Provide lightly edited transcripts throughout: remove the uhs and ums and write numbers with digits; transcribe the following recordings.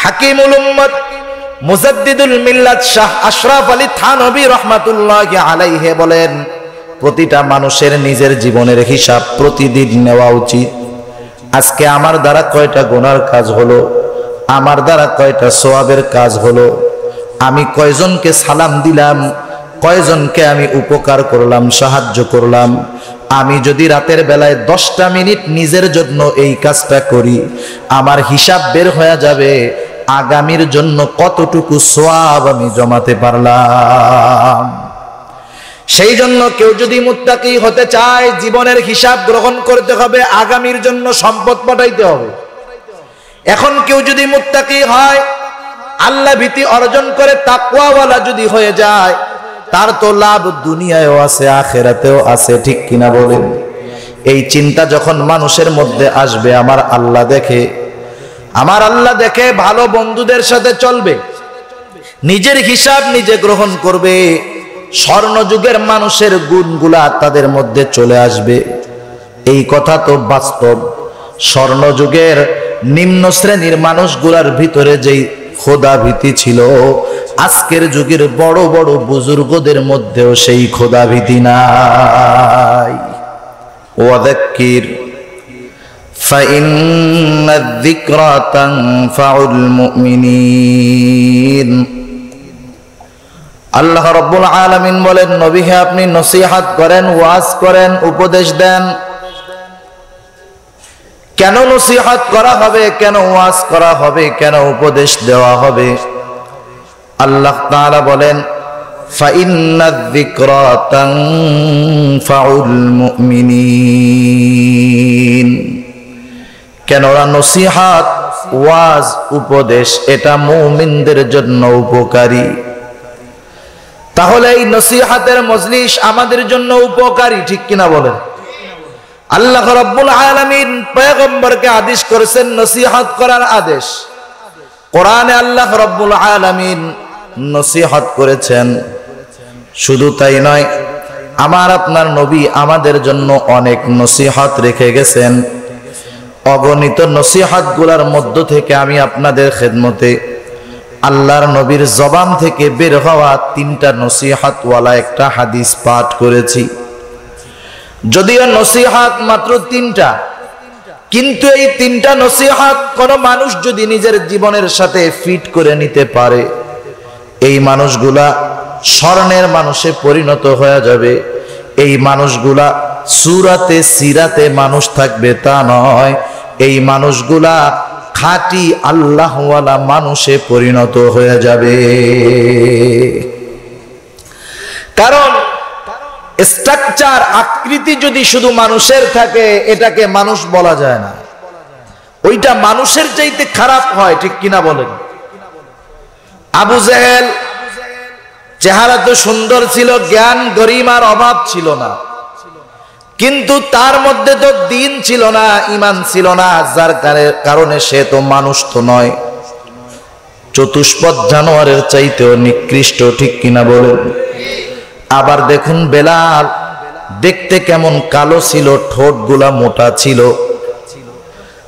হাকিমুল উম্মত মুজাদ্দিদুল মিল্লাত শাহ আশরাফ আলী থানভী রাহমাতুল্লাহি আলাইহি বলেন, প্রতিটা মানুষের নিজের জীবনের হিসাব প্রতিদিন নেওয়া উচিত। আজকে আমার দ্বারা কয়টা গুনার কাজ হলো, আমার দ্বারা কয়টা সওয়াবের কাজ হলো, আমি কয়জনকে সালাম দিলাম, কয়জনকে আমি উপকার করলাম, সাহায্য করলাম। আমি যদি রাতের বেলায় 10টা মিনিট নিজের জন্য এই কাজটা করি, আমার হিসাব বের হয়ে যাবে আগামীর জন্য কতটুকু সওয়াব আমি জমাতে পারলাম। সেই জন্য কেউ যদি মুত্তাকি হতে চায়, জীবনের হিসাব গ্রহণ করতে হবে, আগামীর জন্য সম্পদ পাঠাইতে হবে। এখন কেউ যদি মুত্তাকি হয়, আল্লাহ ভীতি অর্জন করে তাকওয়াওয়ালা যদি হয়ে যায়, তার তো লাভ দুনিয়ায়ও আছে, আখিরাতেও আছে, ঠিক কিনা বলেন? এই চিন্তা যখন মানুষের মধ্যে আসবে, আমার আল্লাহ দেখে ভালো বন্ধুদের সাথে চলবে, নিজের হিসাব নিজে গ্রহণ করবে, স্বর্ণযুগের মানুষের গুণগুলা তাদের মধ্যে চলে আসবে। এই কথা তো বাস্তব। স্বর্ণযুগের নিম্ন শ্রেণীর মানুষগুলার ভিতরে যেই খোদা ভীতি ছিল, আজকের যুগের বড় বড় বুজুর্গদের মধ্যেও সেই খোদা ভীতি নাই। ওয়াযাক্কির ফাইন্নায যিকরা তানফাউল মুমিনিন। আল্লাহ রাব্বুল আলামিন বলেন, নবী হে, আপনি নসিহত করেন, ওয়াজ করেন, উপদেশ দেন। কেন নসিহত করা হবে, কেন ওয়াজ করা হবে, কেন উপদেশ দেওয়া হবে? আল্লাহ তাআলা বলেন, ফাইন্নায যিকরা তানফাউল মুমিনিন। কেননা নসিহত, ওয়াজ, উপদেশ এটা মুমিনদের জন্য উপকারী। তাহলে এই নসিহতের মজলিস আমাদের জন্য উপকারী, ঠিক কিনা বলেন? আল্লাহ রাব্বুল আলামিন পয়গম্বরকে আদেশ করেছেন নসিহত করার আদেশ। কোরআনে আল্লাহ রাব্বুল আলামিন নসিহত করেছেন। শুধু তাই নয়, আমার আপনার নবী আমাদের জন্য অনেক নসিহত রেখে গেছেন। অগণিত নসিহত গুলার মধ্য থেকে আমি আপনাদের খেদমতে আল্লাহর নবীর জবান থেকে বের হওয়া 3টা নসিহতওয়ালা একটা হাদিস পাঠ করেছি। যদিও নসিহত মাত্র 3টা, কিন্তু এই 3টা নসিহত কোন মানুষ যদি নিজের জীবনের সাথে ফিট করে নিতে পারে, এই মানুষগুলা স্বর্ণের মানুষে পরিণত হয়ে যাবে। এই মানুষগুলা সূরাতে সিরাতে মানুষ থাকবে তা নয়, এই মানুষগুলা খাঁটি আল্লাহওয়ালা মানুষে পরিণত হয়ে যাবে। কারণ স্ট্রাকচার, আকৃতি যদি শুধু মানুষের থাকে, এটাকে মানুষ বলা যায় না, ওইটা মানুষের চাইতে খারাপ হয়, ঠিক কিনা বলেন? আবু জেহেল চেহারা তো সুন্দর ছিল, জ্ঞান গরিমার অভাব ছিল না, কিন্তু তার মধ্যে তো দ্বীন ছিল না, ঈমান ছিল না, যার কারণে সে তো মানুষ তো নয়, চতুষ্পদ জানোয়ারের চাইতেও নিকৃষ্ট, ঠিক কিনা বলেন? আবার দেখুন বেলাল, দেখতে কেমন কালো ছিল, ঠোঁটগুলা মোটা ছিল,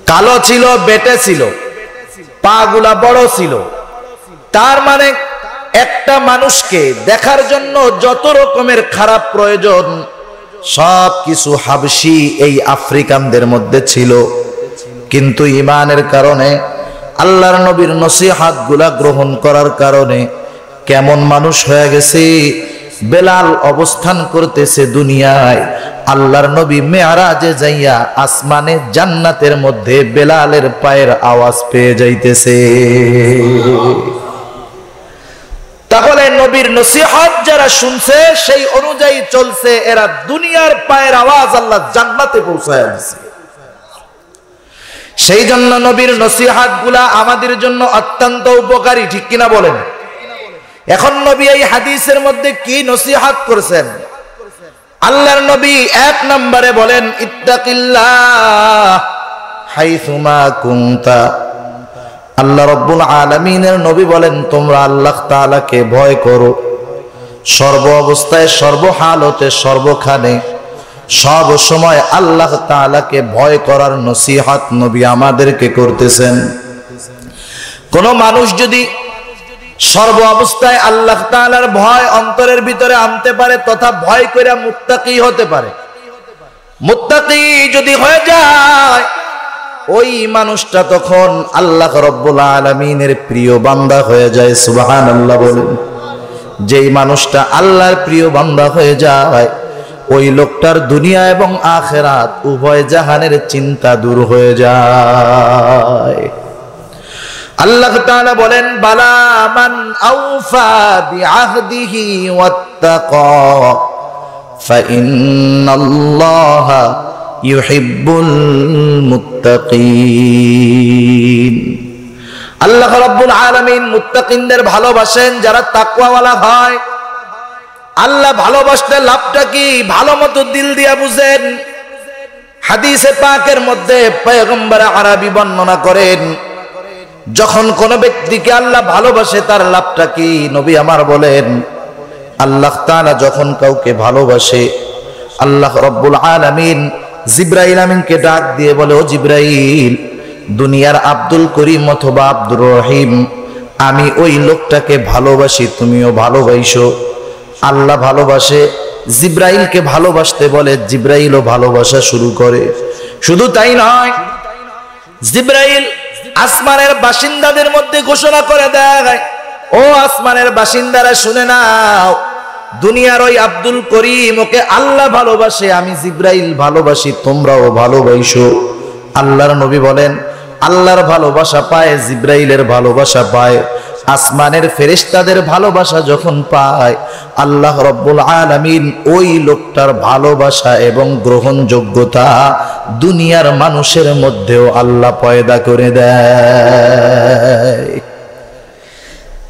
কালো ছিল, বেটে ছিল, পা গুলা বড় ছিল। তার মানে একটা মানুষকে দেখার জন্য যত রকমের খারাপ প্রয়োজন সব কিছু হাবশি এই আফ্রিকানদের মধ্যে ছিল, কিন্তু ঈমানের কারণে, আল্লাহর নবীর নসিহত গুলা গ্রহণ করার কারণে কেমন মানুষ হয়ে গেছে। বেলাল অবস্থান করতেছে দুনিয়ায়, আল্লাহর নবী মেরাজে যাইয়া আসমানে জান্নাতের মধ্যে বেলালের পায়ের আওয়াজ পেয়ে যাইতেছে। তাহলে নবীর নসিহত যারা শুনছে, সেই অনুযায়ী চলছে, এরা দুনিয়ার পায়ের আওয়াজ আল্লাহ জান্নাতে পৌঁছায় দিয়েছে। সেই জন্য নবীর নসিহত গুলা আমাদের জন্য অত্যন্ত উপকারী, ঠিক কিনা বলেন? এখন নবী এই হাদিসের মধ্যে কি নসিহত করেছেন? আল্লাহর নবী 1 নম্বরে বলেন, ইত্তাকিল্লাহ হাইসুমা কুনতা। আল্লাহ রাব্বুল আলামিনের নবী বলেন, তোমরা আল্লাহ তাআলাকে ভয় করো সর্ব অবস্থায়, সর্বহালতে, সর্বখানে, সব সময় আল্লাহ তাআলাকে ভয় করার নসিহত নবী আমাদেরকে করতেছেন। কোন মানুষ যদি সর্ব অবস্থায় আল্লাহ তাআলার ভয় অন্তরের ভিতরে আনতে পারে তথা ভয় করে মুত্তাকি হতে পারে, মুত্তাকি যদি হয়ে যায় ওই মানুষটা তখন আল্লাহ রাব্বুল আলামিনের প্রিয় বান্দা হয়ে যায়। সুবহানাল্লাহ বলেন। যেই মানুষটা আল্লাহর প্রিয় বান্দা হয়ে যায় ওই লোকটার দুনিয়া এবং আখিরাত উভয় জাহানের চিন্তা দূর হয়ে যায়। আল্লাহ তাআলা বলেন বালা মান আওফা বিআহদিহি ওয়াত্তাকা ফাইন্নাল্লাহা ইউহিব্বুল মুত্তাকিন। আল্লাহ রাব্বুল আলামিন মুত্তাকিনদের ভালোবাসেন, যারা তাকওয়াওয়ালা হয়। আল্লাহ ভালোবাসলে লাভটা কি ভালোমতো দিল দিয়া বুঝেন। হাদিসে পাকের মধ্যে পয়গম্বর আরবি বর্ণনা করেন যখন কোন ব্যক্তিকে আল্লাহ ভালোবাসে তার লাভটা কি। নবী আমার বলেন আল্লাহ তাআলা যখন কাউকে ভালোবাসে আল্লাহ রাব্বুল আলামিন জিবরাইল আমিনকে ডাক দিয়ে বলে, ও জিবরাইল, দুনিয়ার আব্দুল করিম অথবা আব্দুর রহিম আমি ওই লোকটাকে ভালোবাসি, তুমিও ভালোবাসো। আল্লাহ ভালোবাসে, জিবরাইলকে ভালোবাসতে বলে, জিবরাইলও ভালোবাসা শুরু করে। শুধু তাই নয়, জিবরাইল আসমানের বাসিন্দাদের মধ্যে ঘোষণা করে দেয়, ও আসমানের বাসিন্দারা শুনে নাও, দুনিয়ার ওই আব্দুল করিম ওকে আল্লাহ ভালোবাসে, আমি জিবরাইল ভালোবাসি, তোমরাও ভালোবাসো। আল্লাহর নবী বলেন আল্লাহর ভালোবাসা পায়, জিবরাইলের ভালোবাসা পায়, আসমানের ফেরেশতাদের ভালোবাসা যখন পায় আল্লাহ রাব্বুল আলামিন ওই লোকটার ভালোবাসা এবং গ্রহণযোগ্যতা দুনিয়ার মানুষের মধ্যেও আল্লাহ পয়দা করে দেয়।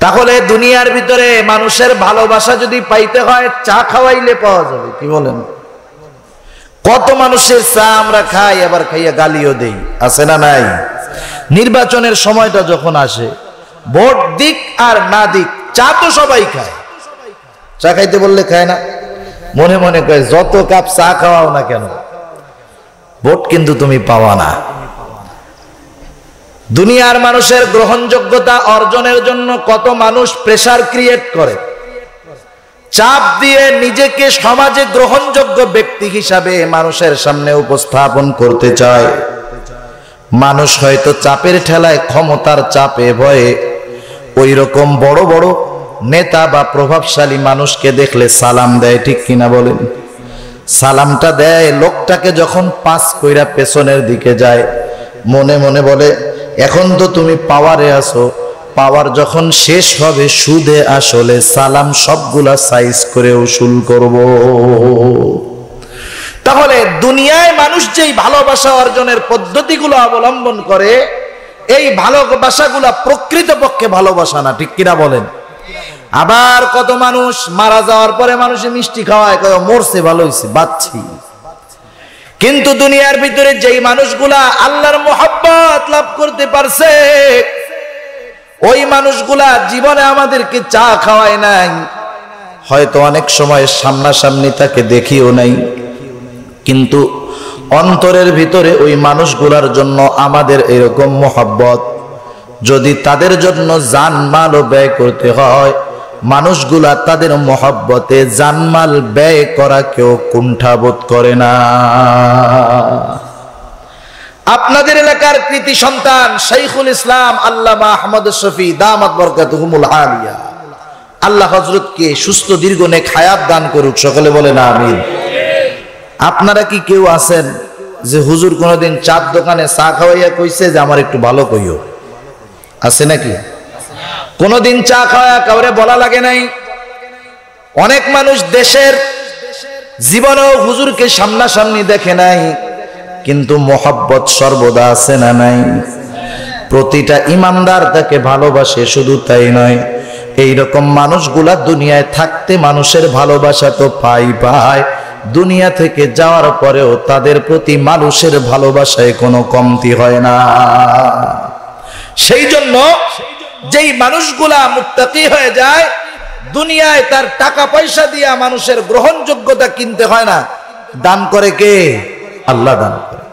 তাহলে দুনিয়ার ভিতরে মানুষের ভালোবাসা যদি পাইতে হয় চা খাওয়াইলে পাওয়া যাবে, কি বলেন? কত মানুষের চা আমরা খাই, আবার খাইয়া গালিও দেই, আছে না নাই? নির্বাচনের সময়টা যখন আসে, ভোট দিক আর না দিক, চা তো সবাই খায়। চা খাইতে বললে খায় না, মনে মনে কয় যত কাপ চা খাওয়াও না কেন, ভোট কিন্তু তুমি পাওয়া না। দুনিয়ার মানুষের গ্রহণযোগ্যতা অর্জনের জন্য কত মানুষ প্রেসার ক্রিয়েট করে, চাপ দিয়ে নিজেকে সমাজে গ্রহণযোগ্য ব্যক্তি হিসাবে মানুষের সামনে উপস্থাপন করতে চায়। মানুষ হয়তো চাপের ঠেলায়, ক্ষমতার চাপে ভয়ে ওই রকম বড় বড় নেতা বা প্রভাবশালী মানুষকে দেখলে সালাম দেয়, ঠিক কিনা বলেন? সালামটা দেয়, লোকটাকে যখন পাস কইরা পেছনের দিকে যায় মনে মনে বলে এখন তো তুমি পাওয়ারে আছো, পাওয়ার যখন শেষ হবে সুদে আসলে সালাম সবগুলা সাইজ করে উসুল করব। তাহলে দুনিয়ায় মানুষ যেই ভালোবাসা অর্জনের পদ্ধতিগুলো অবলম্বন করে, এই ভালোবাসাগুলা প্রকৃতপক্ষে ভালোবাসা না, ঠিক কিনা বলেন? আবার কত মানুষ মারা যাওয়ার পরে মানুষে মিষ্টি খাওয়ায়, কয় মরছে ভালো হয়েছে বাঁচছি। কিন্তু দুনিয়ার ভিতরে যেই মানুষগুলা আল্লাহর মোহাব্বত লাভ করতে পারছে ওই মানুষগুলা জীবনে আমাদেরকে চা খাওয়ায় নাই, হয়তো অনেক সময় সামনাসামনি তাকে দেখিও নাই, কিন্তু অন্তরের ভিতরে ওই মানুষগুলার জন্য আমাদের এরকম মোহাব্বত। যদি তাদের জন্য জানমালও ব্যয় করতে হয়, মানুষগুলা তাদের মোহাব্বতে জানমাল ব্যয় করা কেউ কুণ্ঠাবোধ করে না। আপনাদের এলাকার কৃতি সন্তান শাইখুল ইসলাম আল্লামা আহমদ শফি দামাত বরকাতুহুমুল আলিয়া, আল্লাহ হযরতকে সুস্থ দীর্ঘ নেক হায়াত দান করুক, সকলে বলেন আমিন। আপনারা কি কেউ আছেন যে হুজুর কোনোদিন চার দোকানে চা খাওয়াইয়া কইছে যে আমার একটু ভালো কইও? আছে নাকি? কোনোদিন চা খাওয়া কাউরে বলা লাগে নাই? অনেক মানুষ দেশের জীবনেও হুজুরকে সামনাসামনি দেখে নাই, কিন্তু মোহাব্বত সর্বদা আছে না নাই? প্রতিটা ইমানদার তাকে ভালোবাসে, শুধু তাই নয়, এইরকম মানুষগুলা দুনিয়ায় থাকতে মানুষের ভালোবাসা তো পায়, দুনিয়া থেকে যাওয়ার পরেও তাদের প্রতি মানুষের ভালোবাসায় কোনো কমতি হয় না। সেই জন্য যেই মানুষগুলা মুত্তাকি হয়ে যায়, দুনিয়ায় তার টাকা পয়সা দিয়া মানুষের গ্রহণযোগ্যতা কিনতে হয় না, দান করে কে? আল্লাহ দান করে।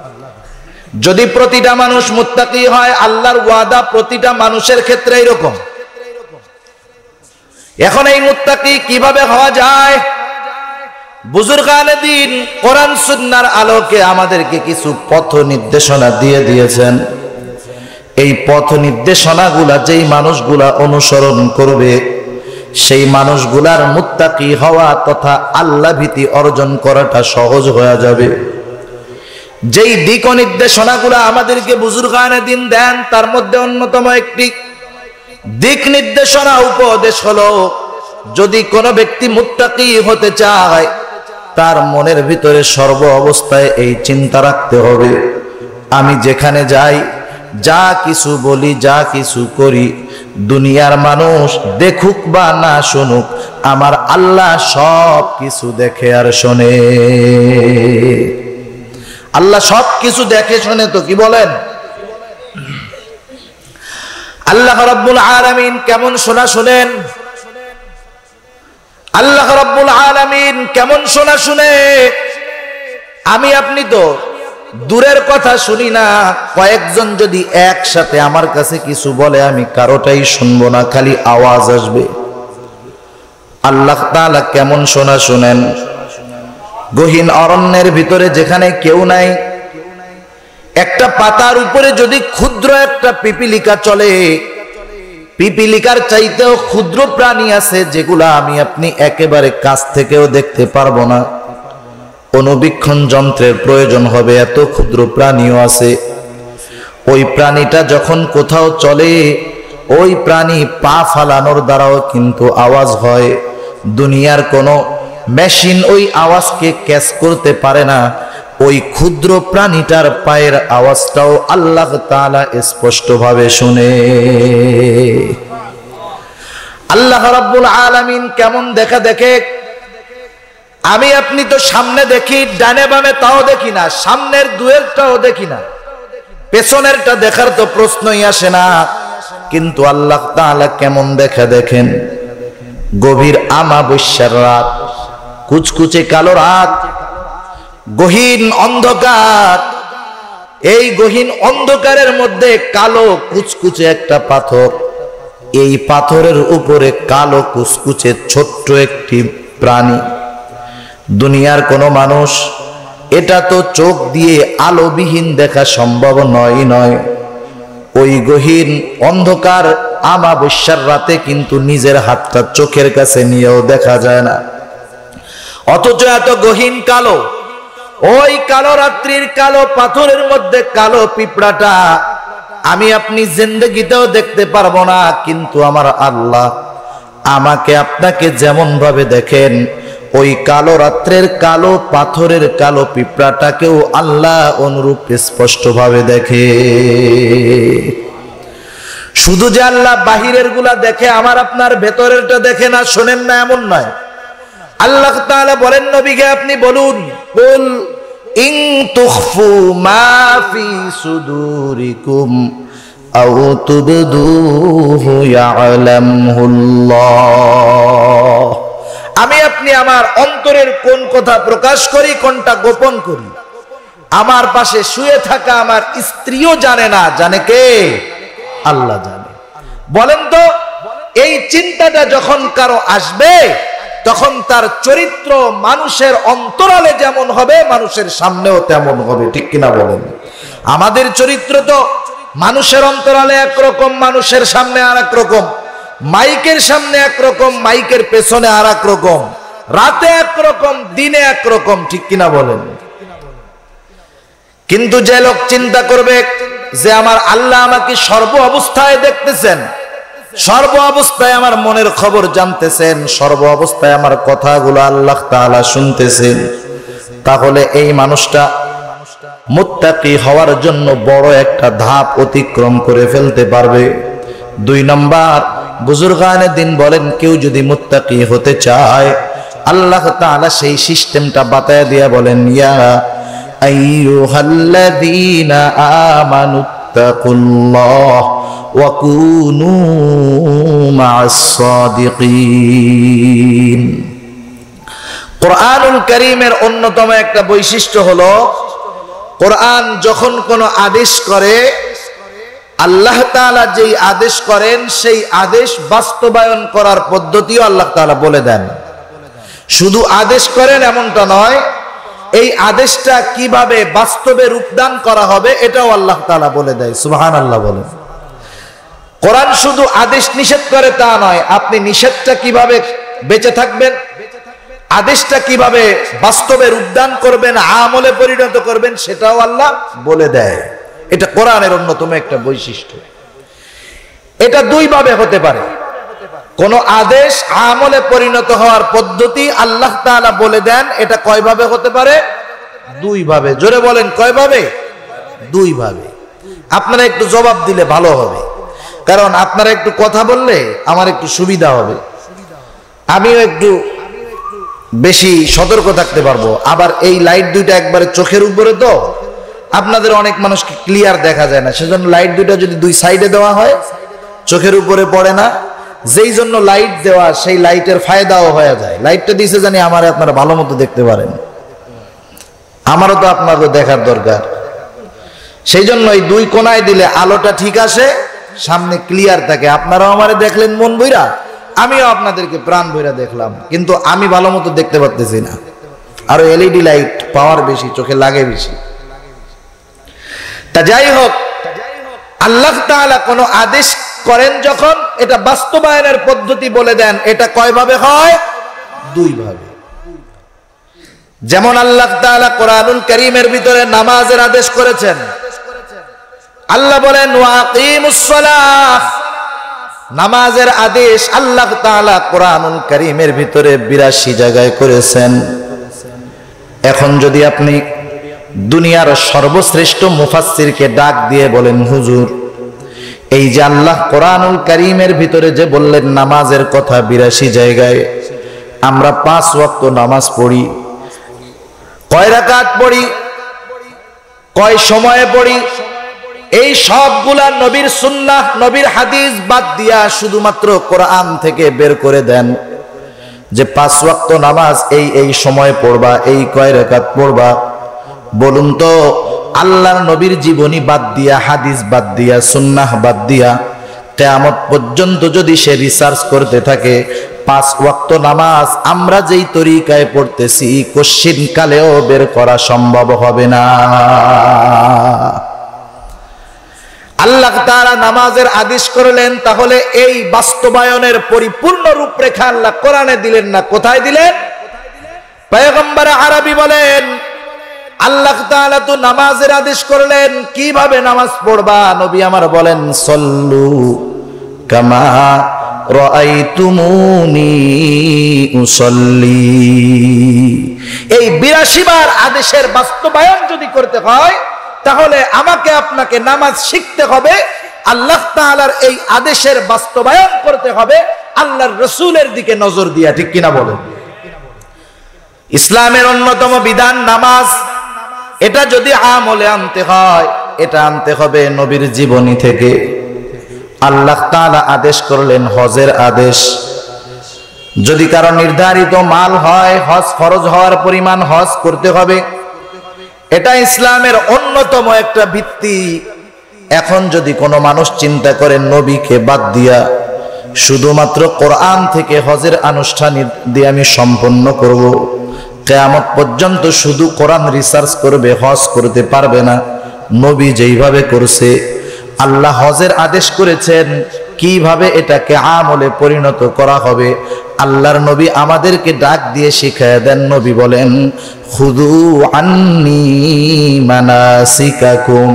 যদি প্রতিটা মানুষ মুত্তাকি হয়, আল্লাহর ওয়াদা প্রতিটা মানুষের ক্ষেত্রে এরকম। এখন এই মুত্তাকি কিভাবে হওয়া যায়? বুজুর্গানে দ্বীন কোরআন সুন্নাহর আলোকে আমাদেরকে কিছু পথ নির্দেশনা দিয়ে দিয়েছেন। এই পথ নির্দেশনাগুলা যেই মানুষগুলা অনুসরণ করবে, সেই মানুষগুলার মুত্তাকি হওয়া তথা আল্লাহ ভীতি অর্জন করাটা সহজ হয়ে যাবে। যেই দিক নির্দেশনাগুলা আমাদেরকে বুজুর্গানে দ্বীন দেন, তার মধ্যে অন্যতম একটি দিক নির্দেশনা উপদেশ হলো, যদি কোনো ব্যক্তি মুত্তাকি হতে চায়, তার মনের ভিতরে সর্ব অবস্থায় এই চিন্তা রাখতে হবে, আমি যেখানে যাই, যা কিছু বলি, যা কিছু করি, দুনিয়ার মানুষ দেখুক বা না শুনুক, আমার আল্লাহ সব কিছু দেখে আর শোনে। আল্লাহ সব কিছু দেখে শোনে তো, কি বলেন? আল্লাহ রাব্বুল আলামিন কেমন শোনা শুনেন? আল্লাহ রাব্বুল আলামিন কেমন শোনা শুনে? আমি আপনি তো দূরের কথা শুনি না, কয়েকজন যদি একসাথে আমার কাছে কিছু বলে, আমি কারোটাই শুনবো না, খালি আওয়াজ আসবে। আল্লাহ তাআলা কেমন শোনা শুনেন? গহীন অরণ্যের ভিতরে যেখানে কেউ নাই, একটা পাতার উপরে যদি ক্ষুদ্র একটা পিপিলিকা চলে, পিপিলিকার চাইতেও ক্ষুদ্র প্রাণী আছে যেগুলা আমি আপনি একেবারে কাছ থেকেও দেখতে পারবো না, অনুবীক্ষণ যন্ত্রের প্রয়োজন হবে, এত ক্ষুদ্র প্রাণীও আছে। ওই প্রাণীটা যখন কোথাও চলে, ওই প্রাণী পা ফালানোর দ্বারাও কিন্তু আওয়াজ হয়। দুনিয়ার কোনো মেশিন ওই আওয়াজকে ক্যাচ করতে পারে না। ওই ক্ষুদ্র প্রাণীটার পায়ের আওয়াজটাও আল্লাহ তাআলা স্পষ্টভাবে শুনে। আল্লাহ রাব্বুল আলামিন কেমন দেখা দেখে? আমি আপনি তো সামনে দেখি, ডানে বামে তাও দেখি না, সামনের দুয়েরটাও দেখি না, পেছনেরটা দেখার তো প্রশ্নই আসে না। কিন্তু আল্লাহ তাআলা কেমন দেখা দেখেন? গভীর আমাবস্যার রাত, কুচকুচে কালো রাত, গহীন অন্ধকার। এই গহীন অন্ধকারের মধ্যে কালো কুচকুচে একটা পাথর, এই পাথরের উপরে কালো কুচকুচে ছোট্ট একটি প্রাণী। দুনিয়ার কোনো মানুষ এটা তো চোখ দিয়ে আলোবিহীন দেখা সম্ভব নয়। ওই গহীন অন্ধকার আমাবস্যার রাতে কিন্তু নিজের হাতটা চোখের কাছে নিয়েও দেখা যায় না, অথচ এত গহীন কালো। ওই কালো রাত্রির কালো পাথরের মধ্যে কালো পিঁপড়াটা আমি আপনি জিন্দেগিতেও দেখতে পারবো না, কিন্তু আমার আল্লাহ আমাকে আপনাকে যেমন ভাবে দেখেন, ওই কালো রাত্রের কালো পাথরের কালো পিঁপড়াটাকেও আল্লাহ অনুরূপ স্পষ্টভাবে দেখে। শুধু যে আল্লাহ বাহিরের গুলা দেখে, আমার আপনার ভেতরেরটা দেখে না, শোনেন না, এমন নয়। আল্লাহ তাআলা বলেন, নবীকে আপনি বলুন, কুল ইন তুখফু মা ফি সুদুরিকুম আও তুবদুহু ইয়ালামহুল্লাহ। আমি আপনি আমার অন্তরের কোন কথা প্রকাশ করি, কোনটা গোপন করি, আমার পাশে শুয়ে থাকা আমার স্ত্রীও জানে না, জানে কে? আল্লাহ জানে। বলেন তো, এই চিন্তাটা যখন কারো আসবে, তখন তার চরিত্র মানুষের অন্তরালে যেমন হবে, মানুষের সামনেও তেমন হবে, ঠিক কিনা বলেন? আমাদের চরিত্র তো মানুষের অন্তরালে একরকম, মানুষের সামনে আর এক রকম, মাইকের সামনে একরকম, মাইকের পেছনে আর এক রকম, রাতে একরকম, দিনে একরকম, ঠিক কিনা বলেন? কিন্তু যে লোক চিন্তা করবে যে আমার আল্লাহ আমাকে সর্ব অবস্থায় দেখতেছেন, সর্ব অবস্থায় আমার মনের খবর জানতেছেন, সর্ব অবস্থায় আমার কথাগুলো আল্লাহ তাআলা শুনতেছেন, তাহলে এই মানুষটা মুত্তাকি হওয়ার জন্য বড় একটা ধাপ অতিক্রম করে ফেলতে পারবে। 2 নম্বর, বুজুর্গানে দ্বীন বলেন, কেউ যদি মুত্তাকি হতে চায়, আল্লাহ তাআলা সেই সিস্টেমটা বাতায় দিয়া বলেন, ইয়া আইয়ুহাল্লাযীনা আমানুত্তাকুল্লাহ ওয়া কুনু মা'আস সাদিকিন। কোরআনুল কারীমের অন্যতম একটা বৈশিষ্ট্য হলো কোরআন যখন কোনো আদেশ করে, আল্লাহ তাআলা যেই আদেশ করেন সেই আদেশ বাস্তবায়ন করার পদ্ধতিও আল্লাহ তাআলা বলে দেন। শুধু আদেশ করেন এমনটা নয়, এই আদেশটা কিভাবে বাস্তবে রূপদান করা হবে এটাও আল্লাহ তাআলা বলে দেয়। সুবহানাল্লাহ বলেন। কোরআন শুধু আদেশ নিষেধ করে তা নয়, আপনি নিষেধটা কিভাবে বেঁচে থাকবেন, আদেশটা কিভাবে বাস্তবে রূপদান করবেন, আমলে পরিণত করবেন সেটাও আল্লাহ বলে দেয়। এটা কোরআনের অন্যতম একটা বৈশিষ্ট্য। এটা দুই ভাবে হতে পারে। কোন আদেশ আমলে পরিণত হওয়ার পদ্ধতি আল্লাহ তাআলা বলে দেন, এটা কয় ভাবে হতে পারে? দুই ভাবে। জোরে বলেন কয় ভাবে? দুই ভাবে। আপনারা একটু জবাব দিলে ভালো হবে, কারণ আপনারা একটু কথা বললে আমার একটু সুবিধা হবে, আমিও একটু বেশি সতর্ক থাকতে পারবো। আবার এই লাইট দুইটা একবারে চোখের উপরে, তো আপনাদের অনেক মানুষকে ক্লিয়ার দেখা যায় না, সেজন্য লাইট দুইটা যদি দুই সাইডে দেওয়া হয় চোখের উপরে পড়ে না, যেই জন্য লাইট দেওয়া সেই লাইটের ফায়দাও হয়ে যায়। লাইটটা দিয়েছে জানি আমার আপনারা ভালো মতো দেখতে পারেন, আমারও তো আপনাদের দেখার দরকার। সেই জন্য এই দুই কোনায় দিলে আলোটা ঠিক আসে, সামনে ক্লিয়ার থাকে। আপনারাও আমারে দেখলেন মন বইরা, আমিও আপনাদেরকে প্রাণ বইরা দেখলাম, কিন্তু আমি ভালো মতো দেখতে পারতেছি না। আর এলইডি লাইট পাওয়ার বেশি, চোখে লাগে বেশি। তা যাই হোক, আল্লাহ তাআলা কোন আদেশ করেন যখন, এটা বাস্তবায়নের পদ্ধতি বলে দেন। এটা কয় ভাবে হয়? দুই ভাবে। যেমন আল্লাহ তাআলা কোরআনুল কারীমের ভিতরে নামাজের আদেশ করেছেন। আল্লাহ বলেন ওয়াকিমুস সালাহ, নামাজের আদেশ আল্লাহ তাআলা কোরআনুল কারীমের ভিতরে 82 জায়গায় করেছেন। এখন যদি আপনি দুনিয়ার সর্বশ্রেষ্ঠ মুফাসসিরকে ডাক দিয়ে বলেন, হুজুর এই যে আল্লাহ কোরআনুল কারীমের ভিতরে যে বললেন নামাজের কথা 82 জায়গায়, আমরা 5 ওয়াক্ত নামাজ পড়ি, কয় রাকাত পড়ি, কয় সময়ে পড়ি, এই সবগুলা নবীর সুন্নাহ, নবীর হাদিস বাদ দিয়া শুধুমাত্র কোরআন থেকে বের করে দেন যে 5 ওয়াক্ত নামাজ এই এই সময় পড়বা, এই কয় রাকাত পড়বা। বলুন তো, আল্লাহর নবীর জীবনী বাদ দিয়া, হাদিস বাদ দিয়া, সুন্নাহ বাদ দিয়া কিয়ামত পর্যন্ত যদি সে রিসার্চ করতে থাকে, 5 ওয়াক্ত নামাজ আমরা যেই তরিকায় পড়তেছি কোশ্চিন কালেও বের করা সম্ভব হবে না। আল্লাহ তাআলা নামাজের আদেশ করলেন, তাহলে এই বাস্তবায়নের পরিপূর্ণ রূপরেখা আল্লাহ কোরআনে দিলেন না, কোথায় দিলেন? পয়গম্বর আরবি বলেন, আল্লাহ তাআলা তো নামাজের আদেশ করলেন, কিভাবে নামাজ পড়বা? নবী আমার বলেন, সল্লু কামা রাআইতুমুনি উসাল্লি। এই 82 বার আদেশের বাস্তবায়ন যদি করতে হয়, তাহলে আমাকে আপনাকে নামাজ শিখতে হবে, আল্লাহ তাআলার এই আদেশের বাস্তবায়ন করতে হবে আল্লাহর রাসূলের দিকে নজর দিয়া। ঠিক কিনা বলেন? ইসলামের অন্যতম বিধান নামাজ, এটা যদি আমলে আনতে হয়, এটা আনতে হবে নবীর জীবনী থেকে। আল্লাহ তাআলা আদেশ করলেন হজের আদেশ। যদি কারো নির্ধারিত মাল হয়, হজ ফরজ হওয়ার পরিমাণ হজ করতে হবে, এটা ইসলামের অন্যতম একটা ভিত্তি। এখন যদি কোনো মানুষ চিন্তা করেন নবীকে বাদ দিয়া শুধুমাত্র কোরআন থেকে হজের আনুষ্ঠান দিয়ে আমি সম্পন্ন করব, কিয়ামত পর্যন্ত শুধু কোরআন রিসার্চ করবে, হজ করতে পারবে না। নবী যেইভাবে করছে, আল্লাহ হজের আদেশ করেছেন, কিভাবে এটাকে আমলে পরিণত করা হবে আল্লাহর নবী আমাদেরকে ডাক দিয়ে শিখায় দেন। নবী বলেন, খুযু আন্নী মানাসিকাকুম,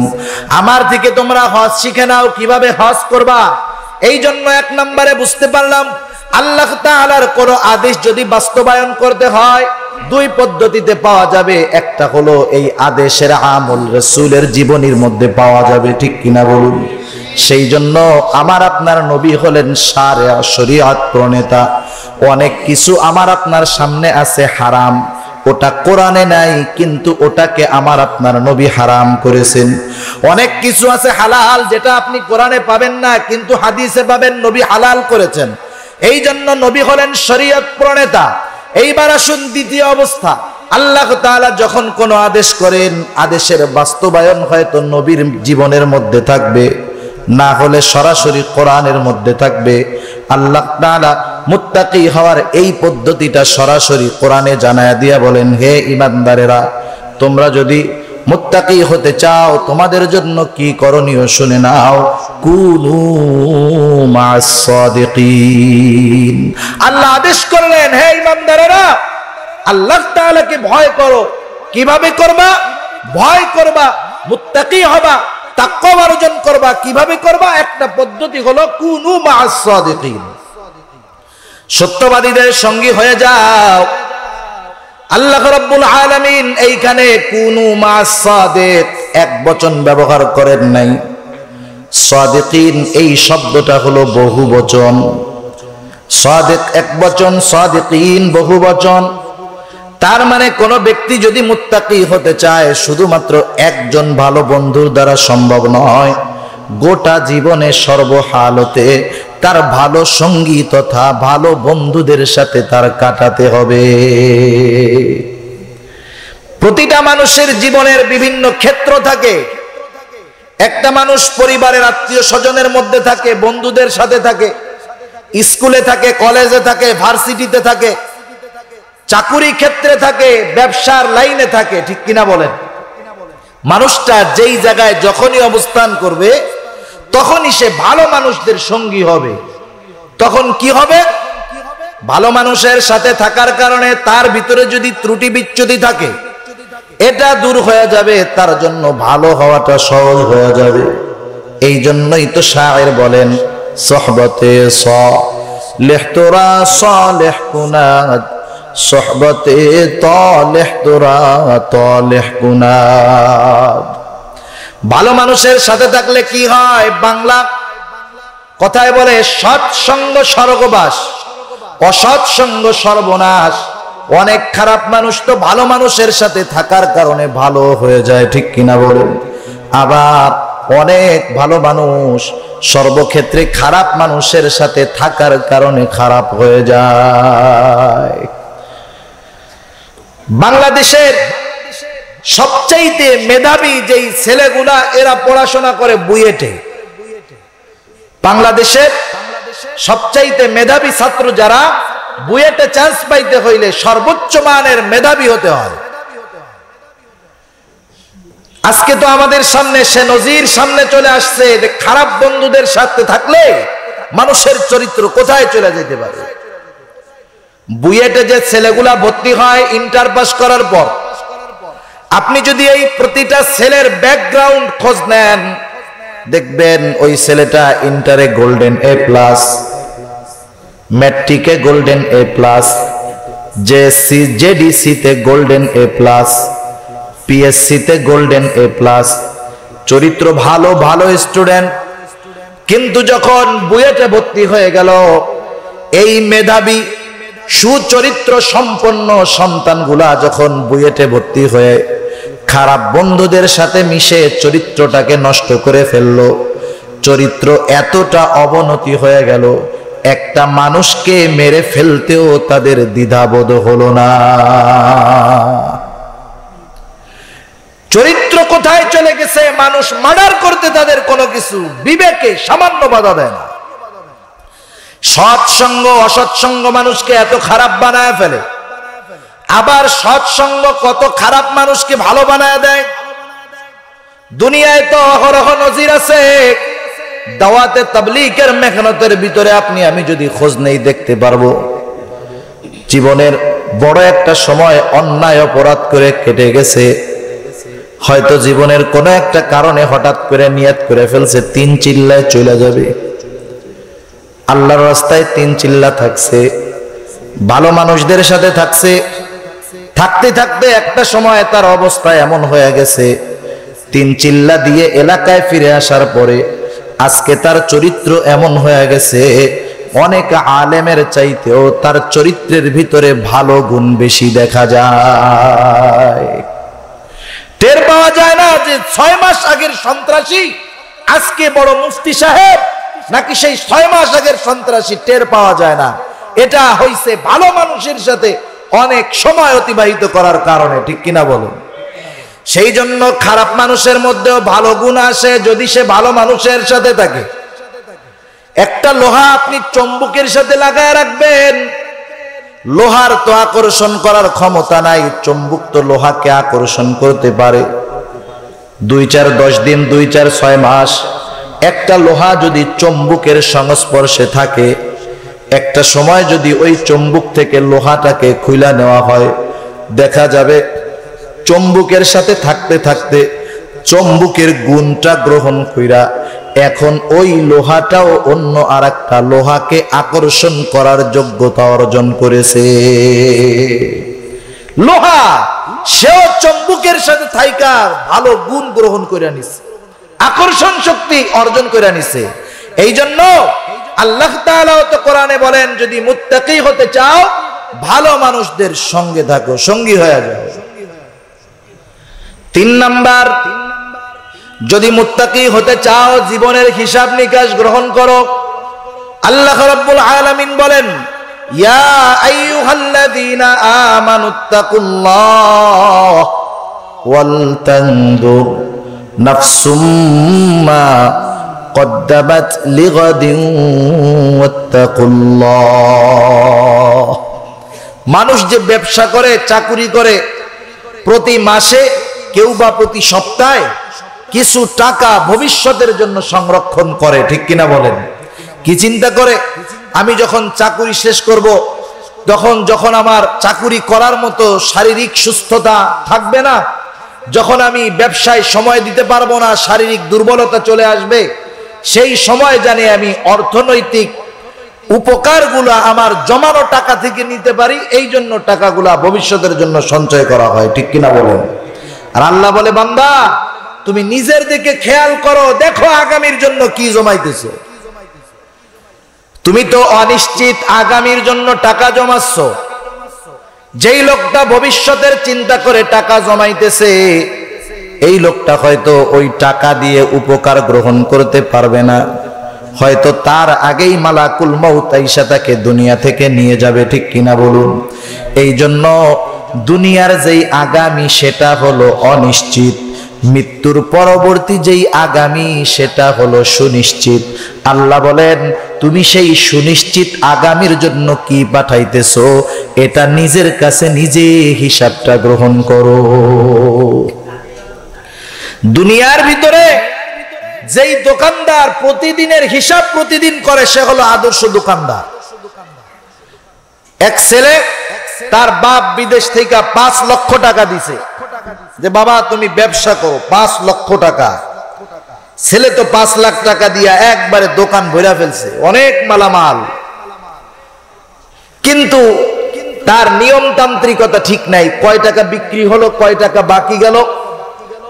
আমার থেকে তোমরা হজ শিখে নাও, কিভাবে হজ করবা। এই জন্য 1 নম্বরে বুঝতে পারলাম, আল্লাহ তাআলার কোন আদেশ যদি বাস্তবায়ন করতে হয় 2 পদ্ধতিতে পাওয়া যাবে। একটা হলো এই আদেশের আমল রাসূলের জীবনীর মধ্যে পাওয়া যাবে। ঠিক কিনা বলুন? সেই জন্য আমার আপনার নবী হলেন শারিয়া, শরীয়ত প্রণেতা। অনেক কিছু আমার আপনার সামনে আছে হারাম, ওটা কোরআনে নাই, কিন্তু ওটাকে আমার আপনার নবী হারাম করেছেন। অনেক কিছু আছে হালাল, যেটা আপনি কোরআনে পাবেন না, কিন্তু হাদিসে পাবেন, নবী হালাল করেছেন। এই জন্য নবী হলেন শরীয়ত প্রণেতা। এইবার আসুন দ্বিতীয় অবস্থা, আল্লাহ তাআলা যখন কোনো আদেশ করেন, আদেশের বাস্তবায়ন হয়তো নবীর জীবনের মধ্যে থাকবে, না হলে সরাসরি কোরআনের মধ্যে থাকবে। আল্লাহ তাআলা মুত্তাকি হওয়ার এই পদ্ধতিটা সরাসরি কোরআনে জানায়া দিয়া বলেন, হে ঈমানদারেরা, তোমরা যদি মুত্তাকি হতে চাও তোমাদের জন্য কি করণীয় শুনে নাও। কুনু মা'আস সাদিকিন। আল্লাহ আদেশ করলেন, হে ঈমানদারেরা, আল্লাহ তাআলাকে ভয় করো। কিভাবে করবা? ভয় করবা, মুত্তাকি হবা, তাকওয়া অর্জন করবা। কিভাবে করবা? একটা পদ্ধতি হলো কুনু মা'আস সাদিকিন, সত্যবাদীদের সঙ্গী হয়ে যাও। আল্লাহ রাব্বুল আলামিন এইখানে কুনু মা'আস সাদিক এক বচন ব্যবহার করেন নাই। সাদিকিন এই শব্দটা হলো বহু বচন। সাদিক এক বচন, সাদিকিন বহু বচন। তার মানে কোন ব্যক্তি যদি মুত্তাকি হতে চায় শুধুমাত্র একজন ভালো বন্ধুর দ্বারা সম্ভব নয়, গোটা জীবনে সর্বহালতে তার ভালো সঙ্গী তথা ভালো বন্ধুদের সাথে তার কাটাতে হবে। প্রতিটা মানুষের জীবনের বিভিন্ন ক্ষেত্র থাকে। একটা মানুষ পরিবারের আত্মীয় স্বজনের মধ্যে থাকে, বন্ধুদের সাথে থাকে, স্কুলে থাকে, কলেজে থাকে, ভার্সিটিতে থাকে, চাকুরি ক্ষেত্রে থাকে, ব্যবসার লাইনে থাকে। ঠিক কিনা বলেন? মানুষটা যেই জায়গায় যখনই অবস্থান করবে তখনই সে ভালো মানুষদের সঙ্গী হবে। তখন কি হবে? ভালো মানুষের সাথে থাকার কারণে তার ভিতরে যদি ত্রুটি বিচ্যুতি থাকে এটা দূর হয়ে যাবে, তার জন্য ভালো হওয়াটা সহজ হয়ে যাবে। এই জন্যই তো শায়ের বলেন, সোহবতে সালেহ তোরা সালেহ কুনাত, সোহবতে তালেহ তোরা তালেহ কুনাত। ভালো মানুষের সাথে থাকলে কি হয়? বাংলা কথায় বলে সৎসঙ্গ স্বর্গবাস, অসৎসঙ্গ সর্বনাশ। অনেক খারাপ মানুষ তো ভালো মানুষের সাথে থাকার কারণে ভালো হয়ে যায়। ঠিক কিনা বলেন? আবার অনেক ভালো মানুষ সর্বক্ষেত্রে খারাপ মানুষের সাথে থাকার কারণে খারাপ হয়ে যায়। বাংলাদেশের সবচাইতে মেধাবী যেই ছেলেগুলা এরা পড়াশোনা করে বুয়েটে। বাংলাদেশের সবচাইতে মেধাবী ছাত্র যারা, বুয়েটে চান্স পাইতে হইলে সর্বোচ্চ মানের মেধাবী হতে হয়। আজকে তো আমাদের সামনে সে নজির সামনে চলে আসছে যে খারাপ বন্ধুদের সাথে থাকলে মানুষের চরিত্র কোথায় চলে যেতে পারে। বুয়েটে যে ছেলেগুলা ভর্তি হয় ইন্টার পাস করার পর, আপনি যদি এই প্রতিটা ছেলের ব্যাকগ্রাউন্ড খোঁজ নেন দেখবেন ওই ছেলেটা ইন্টারে গোল্ডেন এ প্লাস, ম্যাট্রিকে গোল্ডেন এ প্লাস, জেডিসি তে গোল্ডেন এ প্লাস, পিএসসি তে গোল্ডেন এ প্লাস। চরিত্র ভালো, ভালো স্টুডেন্ট। কিন্তু যখন বুয়েটে ভর্তি হয়ে গেল, এই মেধাবী সুচরিত্র সম্পন্ন সন্তানগুলা যখন বুয়েটে ভর্তি হয়ে খারাপ বন্ধুদের সাথে মিশে চরিত্রটাকে নষ্ট করে ফেললো, চরিত্র এতটা অবনতি হয়ে গেল একটা মানুষকে মেরে ফেলতেও তাদের দ্বিধাবোধ হলো না। চরিত্র কোথায় চলে গেছে? মানুষ মার্ডার করতে তাদের কোনো কিছু বিবেকে সামান্য বাধা দেয় না। সৎসঙ্গ অসৎসঙ্গ মানুষকে এত খারাপ বানায় ফেলে, আবার সৎসঙ্গ কত খারাপ মানুষকে ভালো বানায় দেয়। দুনিয়ায় তো অহরহ নজির আছে। দাওয়াতে তাবলীগের মেহনতের ভিতরে আপনি আমি যদি খোঁজ নেই দেখতে পারবো জীবনের বড় একটা সময় অন্যায় অপরাধ করে কেটে গেছে। হয়তো জীবনের কোনো একটা কারণে হঠাৎ করে নিয়ত করে ফেলছে 3 চিল্লায় চলে যাবে, আল্লাহর রাস্তায় 3 চিল্লা থাকছে, ভালো মানুষদের সাথে থাকছে, থাকতে থাকতে একটা সময় তার অবস্থা এমন হয়ে গেছে 3 চিল্লা দিয়ে এলাকায় ফিরে আসার পরে আজকে তার চরিত্র এমন হয়ে গেছে অনেক আলেমের চাইতেও তার চরিত্রের ভিতরে ভালো গুণ বেশি দেখা যায়। টের পাওয়া যায় না যে 6 মাস আগের সন্ত্রাসী আজকে বড় মুফতি সাহেব, নাকি সেই 6 মাস আগের সন্ত্রাসী টের পাওয়া যায় না। এটা হইছে ভালো মানুষের সাথে অনেক সময় অতিবাহিত করার কারণে, ঠিক কিনা বলুন? সেই জন্য খারাপ মানুষের মধ্যেও ভালো গুণ আসে যদি সে ভালো মানুষের সাথে থাকে। একটা লোহা আপনি চুম্বকের সাথে লাগায় রাখবেন, লোহার তো আকর্ষণ করার ক্ষমতা নাই, চুম্বক তো লোহাকে আকর্ষণ করতে পারে। 2-4-10 দিন, 2-4-6 মাস একটা লোহা যদি চুম্বকের সংস্পর্শে থাকে, একটা সময় যদি ওই চুম্বক থেকে লোহাটাকে খুলে নেওয়া হয়, দেখা যাবে চুম্বকের সাথে থাকতে থাকতে চুম্বকের গুণটা গ্রহণ কইরা এখন ওই লোহাটাও অন্য আরেকটা লোহাকে আকর্ষণ করার যোগ্যতা অর্জন করেছে। লোহা সেও চুম্বকের সাথে থাইকা ভালো গুণ গ্রহণ করে নিছে, আকর্ষণ শক্তি অর্জন করে নিছে। এই জন্য আল্লাহ তাআলা তো কোরআনে বলেন, যদি মুত্তাকি হতে চাও ভালো মানুষদের সঙ্গে থাকো, সঙ্গী হয়ে যাও। 3 নাম্বার, যদি মুত্তাকি হতে চাও জীবনের হিসাব নিকাশ গ্রহণ করো। আল্লাহ রাব্বুল আলামিন বলেন, ইয়া আইয়ুহাল্লাযীনা আমানুত্তাকুল্লাহ ওয়াল তানজুর নাফসুম মা কদ্দামাত লিগাদিন ওয়াত্তাকুল্লাহ। মানুষ যে ব্যবসা করে, চাকুরি করে, প্রতি মাসে কেউ বা প্রতি সপ্তাহে কিছু টাকা ভবিষ্যতের জন্য সংরক্ষণ করে, ঠিক কিনা বলেন? কি চিন্তা করে, আমি যখন চাকুরি শেষ করব, যখন আমার চাকুরি করার মতো শারীরিক সুস্থতা থাকবে না, যখন আমি ব্যবসায় সময় দিতে পারবো না, শারীরিক দুর্বলতা চলে আসবে, সেই সময় জানি আমি অর্থনৈতিক উপকারগুলো আমার জমানো টাকা থেকে নিতে পারি, এই জন্য টাকাগুলা ভবিষ্যতের জন্য সঞ্চয় করা হয়, ঠিক কিনা বলেন? আর আল্লাহ বলে, বান্দা তুমি নিজের দিকে খেয়াল করো, দেখো আগামীর জন্য কি জমাইতেছো। তুমি তো অনিশ্চিত আগামীর জন্য টাকা জমাচ্ছ। যেই লোকটা ভবিষ্যতের চিন্তা করে টাকা জমাইতেছে, এই লোকটা হয়তো ওই টাকা দিয়ে উপকার গ্রহণ করতে পারবে না, হয়তো তার আগেই মালাকুল মউত আইসা তাকে দুনিয়া থেকে নিয়ে যাবে, ঠিক কিনা বলুন? এই জন্য দুনিয়ার যেই আগামী সেটা হলো অনিশ্চিত, মৃত্যুর পরবর্তী যেই আগামী সেটা হলো সুনিশ্চিত। আল্লাহ বলেন, তুমি সেই সুনিশ্চিত আগামীর জন্য কি পাঠাইতেছো, এটা নিজের কাছে নিজে হিসাবটা গ্রহণ করো। দুনিয়ার ভিতরে যেই দোকানদার প্রতিদিনের হিসাব প্রতিদিন করে, সে হলো আদর্শ দোকানদার। এক ছেলে, তার বাপ বিদেশ থেকে 5 লক্ষ টাকা দিছে যে বাবা তুমি ব্যবসা করো, 5 লক্ষ টাকা। ছেলে তো 5 লাখ টাকা দিয়া একবারে দোকান ভরা ফেলছে, অনেক মালামাল, কিন্তু তার নিয়মতান্ত্রিকতা ঠিক নাই। কয় টাকা বিক্রি হলো, কয় টাকা বাকি গেল,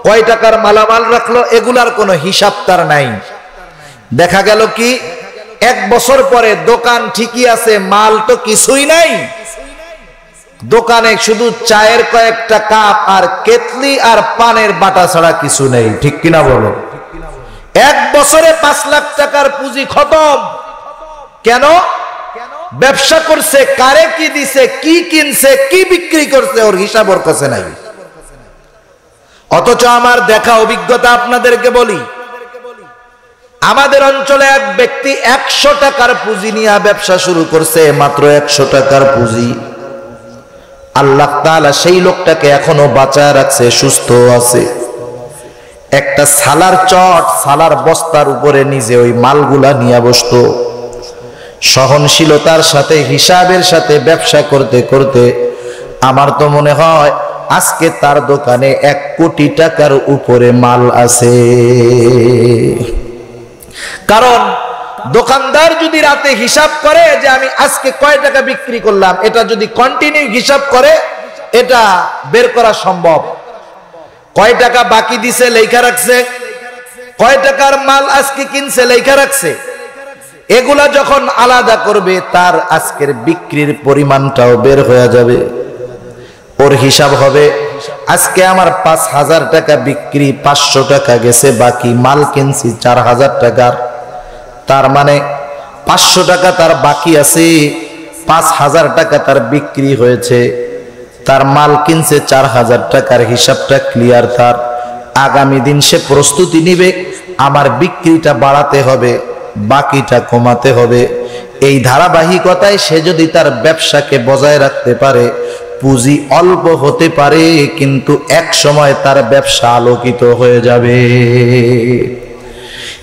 কয় টাকার মালামাল রাখলো, এগুলার কোনো হিসাব তার নাই। দেখা গেল কি 1 বছর পরে দোকান ঠিকই আছে, মাল তো কিছুই নাই, দোকানে শুধু চায়ের কয়েকটা কাপ আর কেতলি আর পানের বাটা ছাড়া কিছু নেই, ঠিক কিনা বলো? 1 বছরে 5 লাখ টাকার পুঁজি খতম। কেন? ব্যবসা করছে, কারে কি দিছে, কি কিনছে, কি বিক্রি করছে, ওর হিসাব ওর কাছে নাই। অথচ আমার দেখা অভিজ্ঞতা আপনাদেরকে বলি, আমাদের অঞ্চলে এক ব্যক্তি 100 টাকার পুঁজি নিয়ে ব্যবসা শুরু করছে, মাত্র 100 টাকার পুঁজি। আল্লাহ তাআলা সেই লোকটাকে এখনো বাঁচায় রাখছে, সুস্থ আছে। একটা সালার চট, সালার বস্তার উপরে নিজে ওই মালগুলা নিয়ে বসতো। সহনশীলতার সাথে, হিসাবের সাথে ব্যবসা করতে করতে আমার তো মনে হয় আজকে তার দোকানে 1 কোটি টাকার উপরে মাল আছে। কারণ দোকানদার যদি রাতে হিসাব করে যে আমি আজকে কয় টাকা বিক্রি করলাম, এটা যদি কন্টিনিউ হিসাব করে, এটা বের করা সম্ভব। কয় টাকা বাকি দিছে লেখা রাখছে, কয় টাকার মাল আজকে কিনছে লেখা রাখছে। এগুলা যখন আলাদা করবে, তার আজকের বিক্রির পরিমাণটাও বের হয়ে যাবে। ওর হিসাব হবে, আজকে আমার 5,000 টাকা বিক্রি, 500 টাকা গেছে বাকি, মাল কিনছি 4,000 টাকার, তার মানে 500 টাকা তার বাকি আছে, 5,000 টাকা তার বিক্রি হয়েছে। তার মাল কিনছে 4000 টাকার, হিসাবটা ক্লিয়ার তার। আগামী দিন সে প্রস্তুতি নিবে, আমার বিক্রিটা বাড়াতে হবে, বাকিটা কমাতে হবে। এই ধারাবাহিকতায় সে যদি তার ব্যবসাকে বজায় রাখতে পারে, পুঁজি অল্প হতে পারে কিন্তু এক সময় তার ব্যবসা আলোকিত হয়ে যাবে।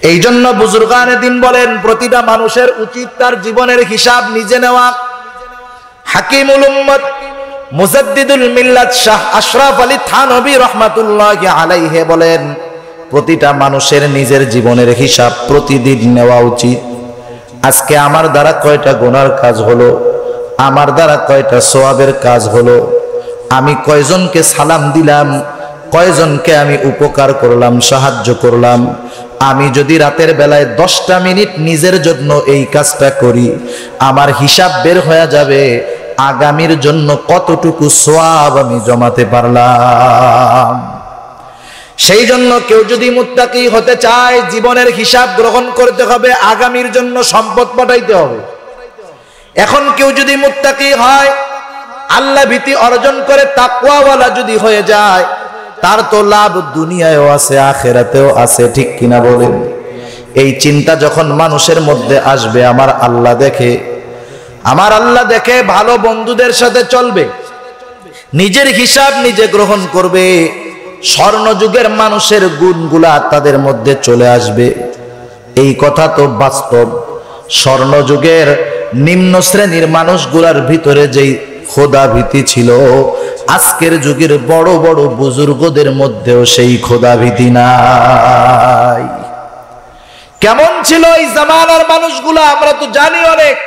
এই জন্য বুজুর্গানে দিন বলেন, প্রতিটা মানুষের উচিত তার জীবনের হিসাব নিজে নেওয়া। হাকিমুল উম্মত মুজাদ্দিদুল মিল্লাত শাহ আশরাফ আলী থানভী রাহমাতুল্লাহি আলাইহি বলেন, প্রতিটা মানুষের নিজের জীবনের হিসাব প্রতিদিন নেওয়া উচিত। আজকে আমার দ্বারা কয়টা গুনার কাজ হলো, আমার দ্বারা কয়টা সওয়াবের কাজ হলো, আমি কয়জনকে সালাম দিলাম, কয়জনকে আমি উপকার করলাম, সাহায্য করলাম। আমি যদি রাতের বেলায় 10টা মিনিট নিজের জন্য এই কাজটা করি, আমার হিসাব বের হয়ে যাবে আগামীর জন্য কতটুকু সওয়াব আমি জমাতে পারলাম। সেই জন্য কেউ যদি মুত্তাকি হতে চায়, জীবনের হিসাব গ্রহণ করতে হবে, আগামীর জন্য সম্পদ পাঠাইতে হবে। এখন কেউ যদি মুত্তাকি হয়, আল্লাহ ভীতি অর্জন করে তাকওয়াওয়ালা যদি হয়ে যায়, তার তো লাভ দুনিয়ায়ও আছে, আখিরাতেও আছে, ঠিক কিনা বলেন? এই চিন্তা যখন মানুষের মধ্যে আসবে, আমার আল্লাহ দেখে, আমার আল্লাহ দেখে ভালো বন্ধুদের সাথে চলবে, নিজের হিসাব নিজে গ্রহণ করবে, স্বর্ণযুগের মানুষের গুণগুলা তাদের মধ্যে চলে আসবে। এই কথা তো বাস্তব। স্বর্ণযুগের নিম্ন শ্রেণীর মানুষগুলার ভিতরে যেই খোদা ভীতি ছিল, আজকের যুগের বড় বড় বুজুর্গদের মধ্যেও সেই খোদা ভীতি নাই। কেমন ছিল এই জামানার মানুষগুলা আমরা তো জানি অনেক।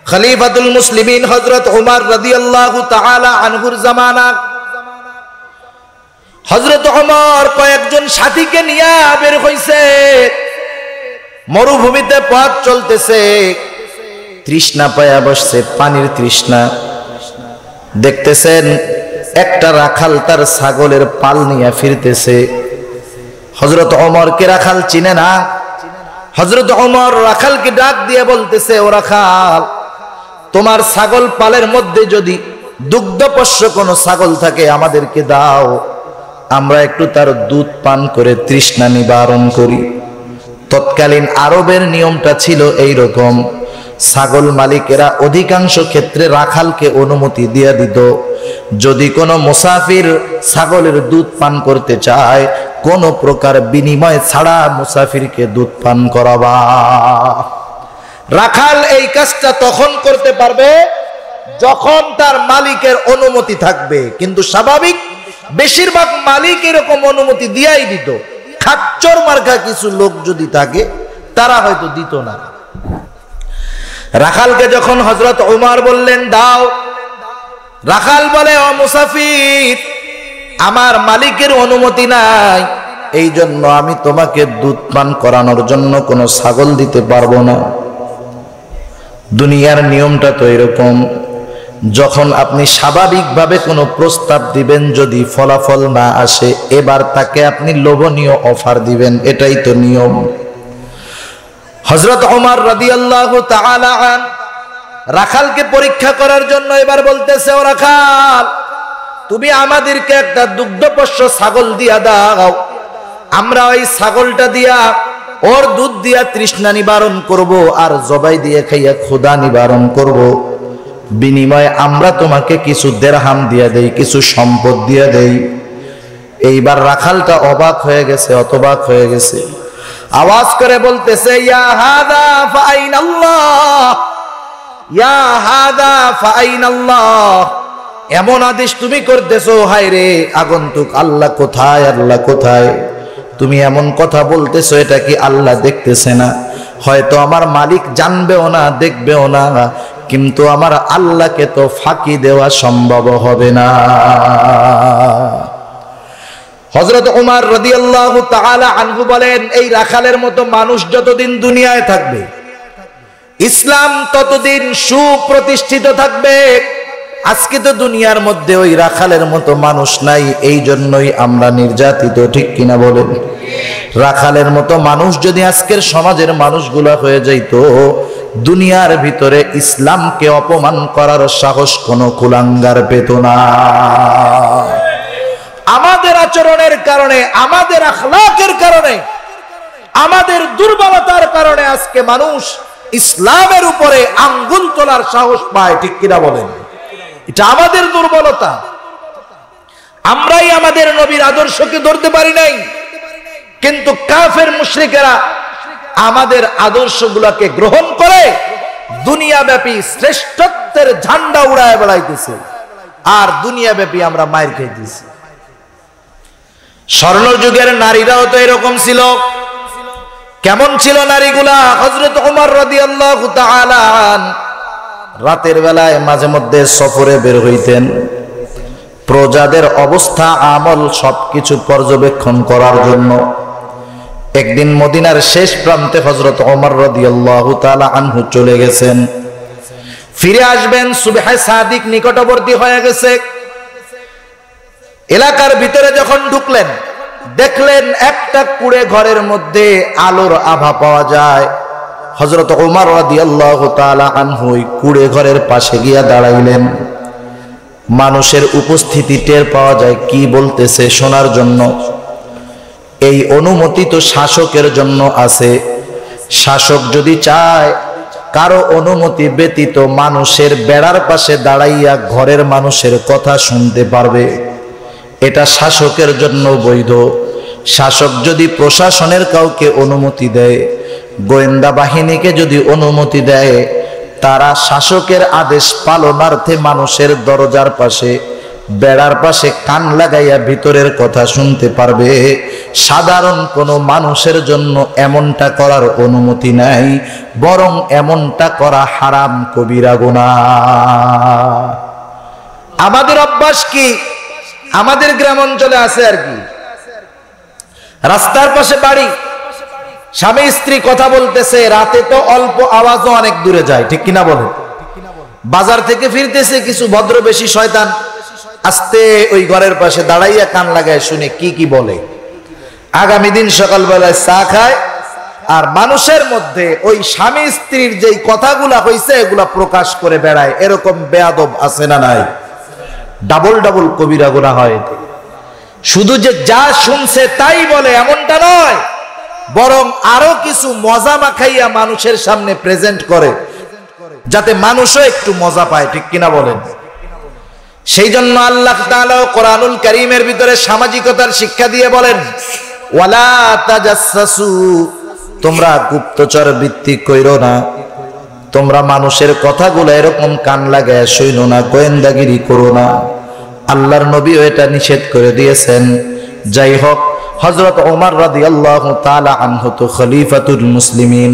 খলিফাতুল মুসলিমিন হযরত ওমর রাদিয়াল্লাহু তাআলা আনহুর জামানা, হযরত ওমর কয়েকজন সাথীকে নিয়ে বের হইছে, মরুভূমিতে পথ চলতেছে, তৃষ্ণা পায়া বসছে, পানির তৃষ্ণা। দেখতেছেন একটা রাখাল তার ছাগলের পাল নিয়ে ফিরতেছে। হযরত ওমরকে রাখাল চিনে না। হযরত ওমর রাখালকে ডাক দিয়ে বলতেছে, ও রাখাল, তোমার ছাগল পালের মধ্যে যদি দুগ্ধপোষ্য কোনো ছাগল থাকে আমাদেরকে দাও, আমরা একটু তার দুধ পান করে তৃষ্ণা নিবারণ করি। তৎকালীন আরবের নিয়মটা ছিল এই রকম, ছাগল মালিকেরা অধিকাংশ ক্ষেত্রে রাখালকে অনুমতি দিয়ে দিত, যদি কোনো মুসাফির ছাগলের দুধ পান করতে চায়, কোনো প্রকার বিনিময় ছাড়া মুসাফিরকে দুধ পান করাবা। রাখাল এই কাজটা তখন করতে পারবে যখন তার মালিকের অনুমতি থাকবে, কিন্তু স্বাভাবিক বেশিরভাগ মালিক এরকম অনুমতি দিয়াই দিত। খাচ্চর মার্কা কিছু লোক যদি থাকে তারা হয়তো দিত না। রাখালকে যখন হযরত ওমর বললেন দাও, রাখাল বলে, ও মুসাফির, আমার মালিকের অনুমতি নাই, এই জন্য আমি তোমাকে দুধ পান করানোর জন্য কোনো ছাগল দিতে পারবো না। দুনিয়ার নিয়মটা তো এরকম, যখন আপনি স্বাভাবিকভাবে কোনো প্রস্তাব দিবেন, যদি ফলাফল না আসে, এবার তাকে আপনি লোভনীয় অফার দিবেন, এটাই তো নিয়ম। হযরত ওমর রাদিয়াল্লাহু তাআলা আন রাখালকে পরীক্ষা করার জন্য এবার বলতেছে, ও রাখাল, তুমি আমাদেরকে একটা দুগ্ধপোষ্য ছাগল দিয়া দাও, আমরা ওই ছাগলটা দিয়া, ওর দুধ দিয়া তৃষ্ণা নিবারণ করব, আর জবাই দিয়ে খাইয়া ক্ষুধা নিবারণ করব। বিনিময়ে আমরা তোমাকে কিছু দেরহাম দিয়া দেই, কিছু সম্পদ দিয়া দেই। এইবার রাখালটা অবাক হয়ে গেছে, হতবাক হয়ে গেছে, আওয়াজ করে বলতেছে, ইয়া হাদা ফাইনাল্লাহ, ইয়া হাদা ফাইনাল্লাহ, এমন আদেশ তুমি করতেছো, হায় রে আগন্তুক, আল্লাহ কোথায়, আল্লাহ কোথায়? তুমি এমন কথা বলতেছো, এটা কি আল্লাহ দেখতেছে না? হয়তো আমার মালিক জানবেও না, দেখবেও না, কিন্তু আমার আল্লাহকে তো ফাঁকি দেওয়া সম্ভব হবে না। হযরত ওমর রাদিয়াল্লাহু তাআলা আনহু বলেন, এই রাখালের মতো মানুষ যতদিন দুনিয়ায় থাকবে, ইসলাম ততদিন সুপ্রতিষ্ঠিত থাকবে। আজকে তো দুনিয়ার মধ্যে ওই রাখালের মতো মানুষ নাই, এই জন্যই আমরা নির্যাতিত, ঠিক কিনা বলেন? রাখালের মতো মানুষ যদি আজকের সমাজের মানুষগুলা হয়ে যাইতো, দুনিয়ার ভিতরে ইসলামকে অপমান করার সাহস কোনো কুলাঙ্গার পেত না। আমাদের আচরণের কারণে, আমাদের আখলাকের কারণে, আমাদের দুর্বলতার কারণে আজকে মানুষ ইসলামের উপরে আঙ্গুল তোলার সাহস পায়, ঠিক কিনা বলেন? এটা আমাদের দুর্বলতা। আমরাই আমাদের নবীর আদর্শকে ধরতে পারি নাই, কিন্তু কাফের মুশরিকেরা আমাদের আদর্শগুলোকে গ্রহণ করে দুনিয়াব্যাপী শ্রেষ্ঠত্বের ঝান্ডা উড়ায় বেড়াইতেছে, আর দুনিয়াব্যাপী আমরা মায়ের খাইতেছি। স্বর্ণযুগের নারীরাও তো এরকম ছিল। কেমন ছিল নারীগুলা? হযরত ওমর রাদিয়াল্লাহু তাআলা রাতের বেলায় মাঝে মধ্যে সফরে বের হইতেন প্রজাদের অবস্থা আমল সবকিছু পর্যবেক্ষণ করার জন্য। একদিন মদিনার শেষ প্রান্তে হযরত ওমর রাদিয়াল্লাহু তাআলা আনহু চলে গেছেন, ফিরে আসবেন সুবহে সাদিক নিকটবর্তী হয়ে গেছে। এলাকার ভিতরে যখন ঢুকলেন, দেখলেন একটা কুড়ে ঘরের মধ্যে আলোর আভা পাওয়া যায়। হযরত ওমর রাদিয়াল্লাহু তাআলা আনহু কুড়ে ঘরের পাশে গিয়া দাঁড়াইলেন। মানুষের উপস্থিতি টের পাওয়া যায়, কি বলতেছে শোনার জন্য। এই অনুমতি তো শাসকের জন্য আছে। শাসক যদি চায় কারো অনুমতি ব্যতীত মানুষের বেড়ার পাশে দাঁড়াইয়া ঘরের মানুষের কথা শুনতে পারবে, এটা শাসকের জন্য বৈধ। শাসক যদি প্রশাসনের কাউকে অনুমতি দেয়, গোয়েন্দা বাহিনীকে যদি অনুমতি দেয়, তারা শাসকের আদেশ পালনার্থে মানুষের দরজার পাশে বেড়ার পাশে কান লাগাইয়া ভিতরের কথা শুনতে পারবে। সাধারণ কোনো মানুষের জন্য এমনটা করার অনুমতি নাই, বরং এমনটা করা হারাম, কবিরা গুনাহ। আমাদের অভ্যাস কি? আমাদের গ্রাম অঞ্চলে আছে আর কি, রাস্তার পাশে বাড়ি, স্বামী স্ত্রী কথা বলতেছে, রাতে তো অল্প আওয়াজও অনেক দূরে যায়, ঠিক কিনা বলেন? বাজার থেকে ফিরতেছে কিছু ভদ্র বেশি শয়তান আস্তে ওই ঘরের পাশে দাঁড়াইয়া কান লাগায় শুনে কি কি বলে। আগামী দিন সকালবেলায় চা খায়, আর মানুষের মধ্যে ওই স্বামী স্ত্রীর যেই কথাগুলা হইছে এগুলা প্রকাশ করে বেড়ায়। এরকম বেয়াদব আছে না নাই? ডাবল ডাবল কবিরা গুনাহ হয়। শুধু যে যা শুনছে তাই বলে এমনটা নয়, বরং আরো কিছু মজা মাখাইয়া মানুষের সামনে প্রেজেন্ট করে, যাতে মানুষও একটু মজা পায়, ঠিক কিনা বলেন? সেই জন্য আল্লাহ তাআলা কোরআনুল কারীমের ভিতরে সামাজিকতার শিক্ষা দিয়ে বলেন, ওয়ালা তাজাসসু, তোমরা গুপ্তচর বৃত্তি কইরো না, তোমরা মানুষের কথাগুলো এরকম কান লাগায় শুনো না, গোয়েন্দাগিরি করো না। আল্লাহর নবীও এটা নিষেধ করে দিয়েছেন। যাই হোক, হযরত ওমর রাদিয়াল্লাহু তাআলা আনহু তো খলিফাতুল মুসলিমিন,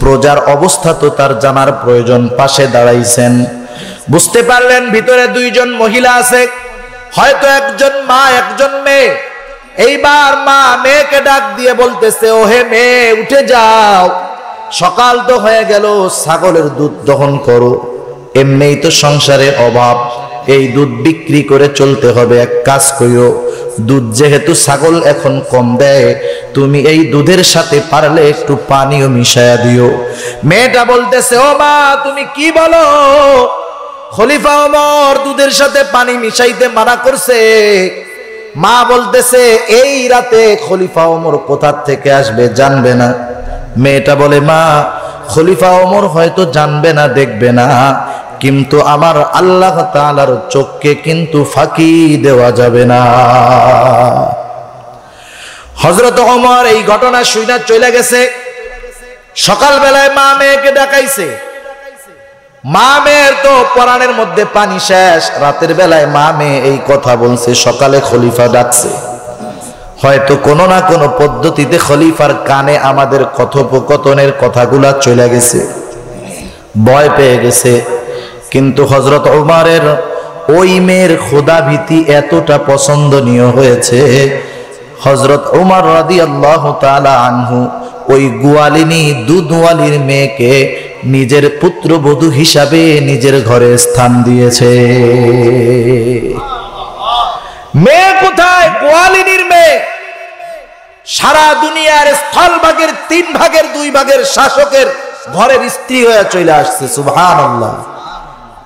প্রজার অবস্থা তো তার জানার প্রয়োজন। পাশে দাঁড়াইছেন, বুঝতে পারলেন ভিতরে দুইজন মহিলা আছে, হয়তো একজন মা একজন মেয়ে। এইবার মা মেয়েকে ডাক দিয়ে বলতেছে, ওহে মেয়ে উঠে যাও, সকাল তো হয়ে গেল, ছাগলের দুধ দহন করো, এমনিই তো সংসারে অভাব, এই দুধ বিক্রি করে চলতে হবে। এক কাজ কইরো, দুধ যেহেতু ছাগল এখন কম দেয়, তুমি এই দুধের সাথে পারলে একটু পানিও মিশায়া দিও। মেয়েটা বলতেছে, ও মা তুমি কি বলো? খলিফা ওমর দুধের সাথে পানি মিশাইতে মানা করছে। মা বলতেছে, এই রাতে খলিফা ওমর কোথা থেকে আসবে জানবে না। মেয়েটা বলে, মা খলিফা ওমর হয়তো জানবে না, দেখবে না, কিন্তু আমার আল্লাহ তাআলার চোখকে কিন্তু ফাঁকি দেওয়া যাবে না। হযরত ওমর এই ঘটনা শুনে চলে গেছে। সকালবেলায় মা মেয়েকে ডাকাইছে। মা মেয়ের তো পরাণের মধ্যে পানি শেষ। রাতের বেলায় মা মেয়ে এই কথা বলছে, সকালে খলিফা ডাকছে। হয়তো কোনো না কোনো পদ্ধতিতে খলিফার কানে আমাদের কথোপকথনের কথাগুলা চলে গেছে, ভয় পেয়ে গেছে। কিন্তু হযরত ওমরের ওই মেয়ের খোদা ভীতি এতটা পছন্দনীয় হয়েছে, হযরত ওমর রাদিয়াল্লাহু তাআলা আনহু ওই গোয়ালিনী দুধওয়ালির মেয়েকে নিজের পুত্রবধূ হিসাবে নিজের ঘরে স্থান দিয়েছে। মেয়ে কোথায়? গোয়ালিনীর মেয়ে সারা দুনিয়ার স্থলভাগের 3 ভাগের 2 ভাগের শাসকের ঘরের স্ত্রী হয়ে চলে আসছে। সুবহানাল্লাহ।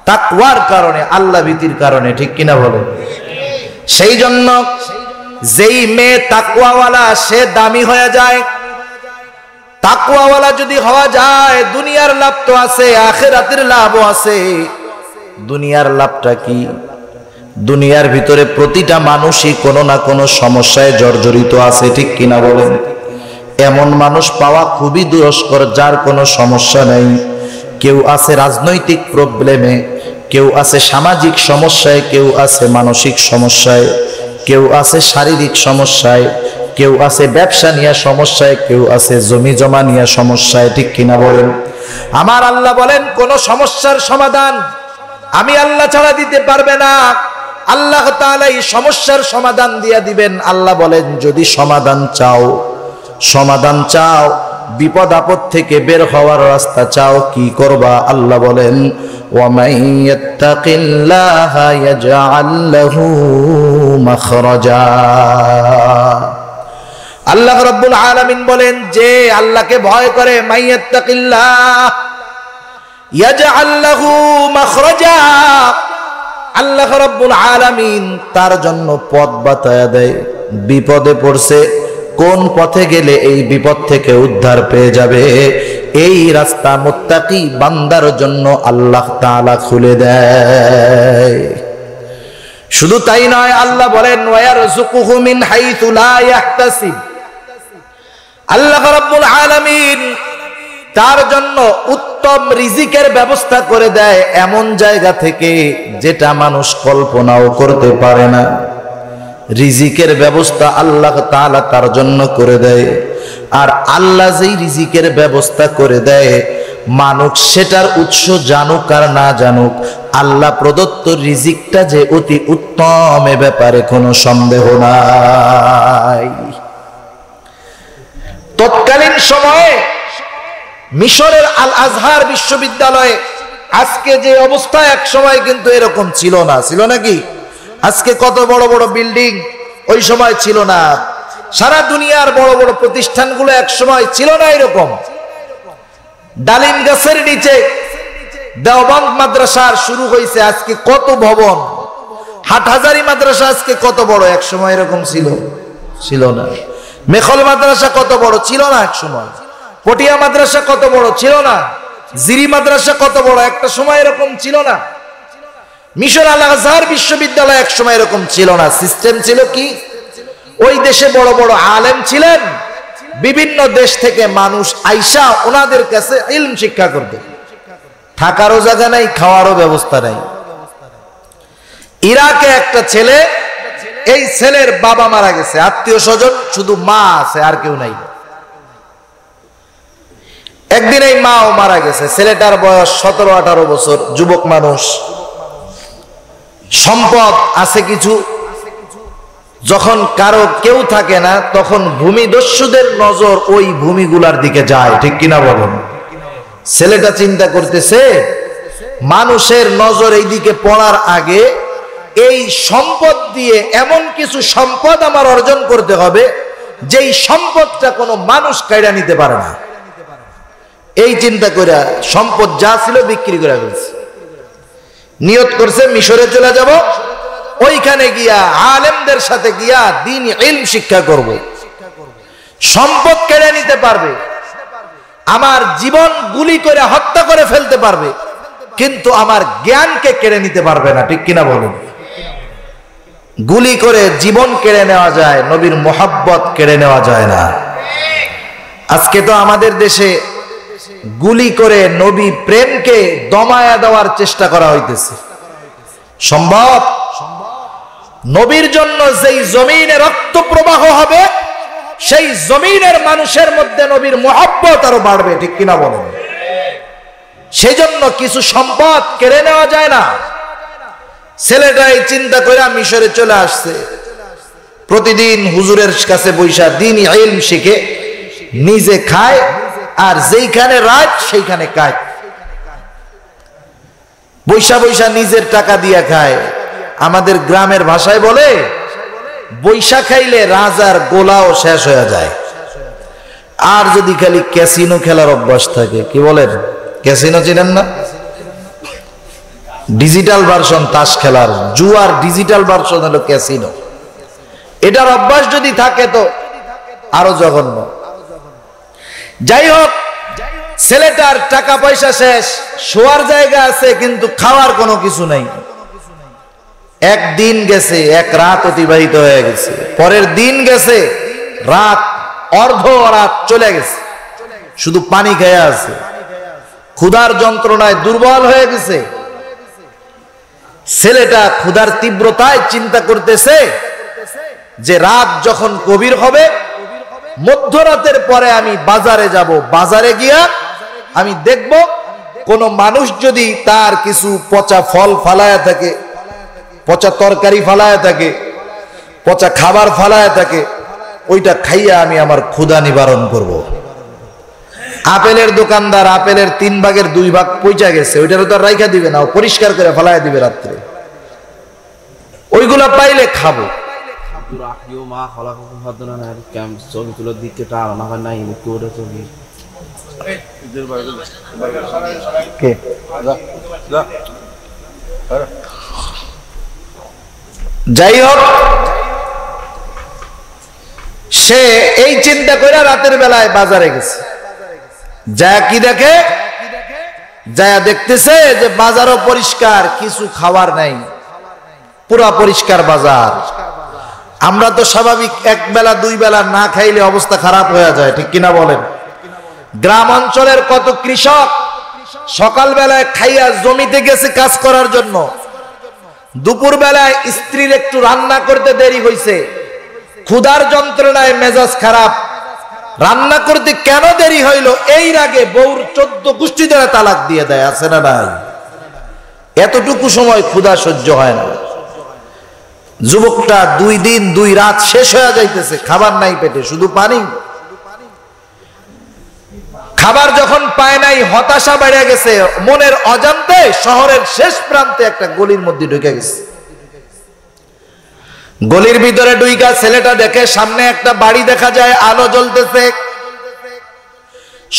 তাকওয়ার কারণে, আল্লাহ ভীতির কারণে, ঠিক কিনা বলেন? সেই জন্য যেই মেয়ে তাকওয়াওয়ালা সে দামি হয়ে যায়। তাকওয়াওয়ালা যদি হওয়া যায় দুনিয়ার লাভ তো আছে, আখিরাতের লাভও আছে। দুনিয়ার লাভটা কি? দুনিয়ার ভিতরে প্রতিটা মানুষই কোনো না কোনো সমস্যায় জর্জরিত আছে, ঠিক কিনা বলেন? এমন মানুষ পাওয়া খুবই দুষ্কর যার কোনো সমস্যা নেই। কেউ আছে রাজনৈতিক প্রবলেমে, কেউ আছে সামাজিক সমস্যায়, কেউ আছে মানসিক সমস্যায়, কেউ আছে শারীরিক সমস্যায়, কেউ আছে ব্যবসা নিয়ে সমস্যায়, কেউ আছে জমি জমা নিয়ে সমস্যায়, ঠিক কিনা বলেন? আমার আল্লাহ বলেন কোন সমস্যার সমাধান আমি আল্লাহ ছাড়া দিতে পারবে না। আল্লাহ তাআলা এই সমস্যার সমাধান দিয়ে দিবেন। আল্লাহ বলেন যদি সমাধান চাও, বিপদ আপদ থেকে বের হওয়ার রাস্তা চাও, কি করবা? আল্লাহ বলেন ওয়ামাই ইয়াত্তাকিল্লাহা ইয়াজআল লাহু মাখরাজা। আল্লাহ রাব্বুল আলামিন বলেন যে আল্লাহকে ভয় করে, মাইয়াত্তাকিল্লাহ ইয়াজআল লাহু মাখরাজা, আল্লাহ রাব্বুল আলামিন তার জন্য পথ বাতায়া দেয়। বিপদে পড়ছে, কোন পথে গেলে এই বিপদ থেকে উদ্ধার পেয়ে যাবে, এই রাস্তা মুত্তাকি বান্দার জন্য আল্লাহ তাআলা খুলে দেয়। শুধু তাই নয়, আল্লাহ বলেন ওয়ায়ারযুকুহু মিন হাইতু লা ইয়াহতাসিব। আল্লাহ রাব্বুল আলামিন তার জন্য উত্তম রিজিকের ব্যবস্থা করে দেয় এমন জায়গা থেকে যেটা মানুষ কল্পনাও করতে পারে না। রিজিকের ব্যবস্থা আল্লাহ তাআলা তার জন্য করে দেয়। আর আল্লাহ যেই রিজিকের ব্যবস্থা করে দেয়, মানুষ সেটার উৎস জানুক আর না জানুক, আল্লাহ প্রদত্ত রিজিকটা যে অতি উত্তম এ ব্যাপারে কোনো সন্দেহ নাই। তৎকালীন সময়ে মিশরের আল আজহার বিশ্ববিদ্যালয়ে আজকে যে অবস্থা, এক সময় কিন্তু এরকম ছিল না। ছিল নাকি? আজকে কত বড় বড় বিল্ডিং, ওই সময় ছিল না। সারা দুনিয়ার বড় বড় প্রতিষ্ঠানগুলো এক সময় ছিল না এরকম। ডালিম গাছের নিচে দেওবন্দ মাদ্রাসার শুরু হয়েছে, আজকে কত ভবন। হাটহাজারী মাদ্রাসা আজকে কত বড়, এক সময় এরকম ছিল না। মেখল মাদ্রাসা কত বড় ছিল না এক সময়। পটিয়া মাদ্রাসা কত বড় ছিল না। জিরি মাদ্রাসা কত বড়, একটা সময় এরকম ছিল না। মিশর আল আজহার বিশ্ববিদ্যালয় এক সময় এরকম ছিল না। সিস্টেম ছিল কি? ওই দেশে বড় বড় আলেম ছিলেন, বিভিন্ন দেশ থেকে মানুষ আইসা ওনাদের কাছে ইলম শিক্ষা করতে। থাকারও জায়গা নাই, খাওয়ারও ব্যবস্থা নাই। ইরাকে একটা ছেলে, এই ছেলের বাবা মারা গেছে, আত্মীয় স্বজন শুধু মা আছে, আর কেউ নাই। একদিন এই মাও মারা গেছে। ছেলেটার বয়স 17-18 বছর, যুবক মানুষ, সম্পদ আছে কিছু। যখন কারো কেউ থাকে না, তখন ভূমিদস্যুদের নজর ওই ভূমিগুলার দিকে যায়, ঠিক কিনা বলেন? ছেলেটা চিন্তা করতেছে মানুষের নজর এই দিকে পড়ার আগে এই সম্পদ দিয়ে এমন কিছু সম্পদ আমার অর্জন করতে হবে যেই সম্পদটা কোনো মানুষ কাইড়া নিতে পারে না। এই চিন্তা করে সম্পদ যা ছিল বিক্রি করে ফেলছে। নিয়ত করছে মিশরে চলে যাব, ওইখানে গিয়া আলেমদের সাথে গিয়া দ্বীন ইলম শিক্ষা করব। সম্পদ কেড়ে নিতে পারবে, আমার জীবন গুলি করে হত্যা করে ফেলতে পারবে, কিন্তু আমার জ্ঞানকে কেড়ে নিতে পারবে না, ঠিক কিনা বলুন? গুলি করে জীবন কেড়ে নেওয়া যায়, নবীর মোহাব্বত কেড়ে নেওয়া যায় না। আজকে তো আমাদের দেশে গুলি করে নবী প্রেমকে দমায়া দেওয়ার চেষ্টা করা হইতেছে। সম্ভব? নবীর জন্য যেই জমিনে রক্ত প্রবাহ হবে, সেই জমিনের মানুষের মধ্যে নবীর মোহাব্বত আরো বাড়বে, ঠিক কিনা বলেন? সেই জন্য কিছু সম্পদ কেড়ে নেওয়া যায় না। ছেলেটাই চিন্তা করে মিশরে চলে আসছে। প্রতিদিন হুজুরের কাছে বৈশা দ্বীন ইলম শিখে, নিজে খায়, আর যেইখানে রাত সেইখানে কায়। বৈশা বৈশা নিজের টাকা দিয়া খায়। আমাদের গ্রামের ভাষায় বলে বৈশা খাইলে রাজার গোলাও শেষ হয়ে যায়। আর যদি খালি ক্যাসিনো খেলার অভ্যাস থাকে, কি বলেন, ক্যাসিনো চিনেন না? ডিজিটাল ভার্সন তাস খেলার, জুয়ার ডিজিটাল ভার্সন হলো ক্যাসিনো। এটার অভ্যাস যদি থাকে তো আরো জঘন্য। যাই হোক, ছেলেটার টাকা পয়সা শেষ, শোয়ার জায়গা আছে কিন্তু খাওয়ার কোনো কিছু নাই। একদিন গেছে, এক রাত অতিবাহিত হয়ে গেছে, পরের দিন গেছে, রাত অর্ধ রাত চলে গেছে, শুধু পানি খেয়ে আছে, ক্ষুধার যন্ত্রণায় দুর্বল হয়ে গেছে। ছেলেটা ক্ষুধার তীব্রতায় চিন্তা করতেছে যে রাত যখন গভীর হবে, মধ্যরাতের পরে আমি বাজারে যাব, বাজারে গিয়া আমি দেখব কোন মানুষ যদি তার কিছু পচা ফল ফালায়া থাকে, পচা তরকারি ফালায়া থাকে, পচা খাবার ফালায়া থাকে, ওইটা খাইয়া আমি আমার ক্ষুধা নিবারণ করব। আপেলের দোকানদার আপেলের 3 ভাগের 2 ভাগ পচা গেছে, ওইটারও তো রাইখা দিবে না, পরিষ্কার করে ফালায়া দিবে রাত্রে, ওইগুলা পাইলে খাবো। যাই হোক, সে এই চিন্তা করে রাতের বেলায় বাজারে গেছে। যা কি দেখে, যা দেখতেছে যে বাজারও পরিষ্কার, কিছু খাবার নাই, পুরা পরিষ্কার বাজার। আমরা তো স্বাভাবিক এক বেলা 2 বেলা না খাইলে অবস্থা খারাপ হয়ে যায়, ঠিক কিনা বলেন? গ্রাম অঞ্চলের কত কৃষক সকাল বেলায় খাইয়া জমিতে গেছে কাজ করার জন্য, দুপুর বেলায় স্ত্রীর একটু রান্না করতে দেরি হইছে, ক্ষুধার যন্ত্রণায় মেজাজ খারাপ, রান্না করতে কেন দেরি হইল, এই রাগে বউর 14 গোষ্ঠী ধরে তালাক দিয়ে দেয়, আছে না নাই? এতটুকু সময় ক্ষুধা সহ্য হয় না। যুবকটা 2 দিন 2 রাত শেষ হয়ে যাইতেছে, খাবার নাই পেটে, শুধু পানি। খাবার যখন পায় নাই, হতাশা বেড়ে গেছে, মনের অজান্তে শহরের শেষ প্রান্তে একটা গলির মধ্যে ঢুকে গেছে। গলির ভিতরে ঢুইকা ছেলেটা দেখে সামনে একটা বাড়ি দেখা যায়, আলো জ্বলতেছে।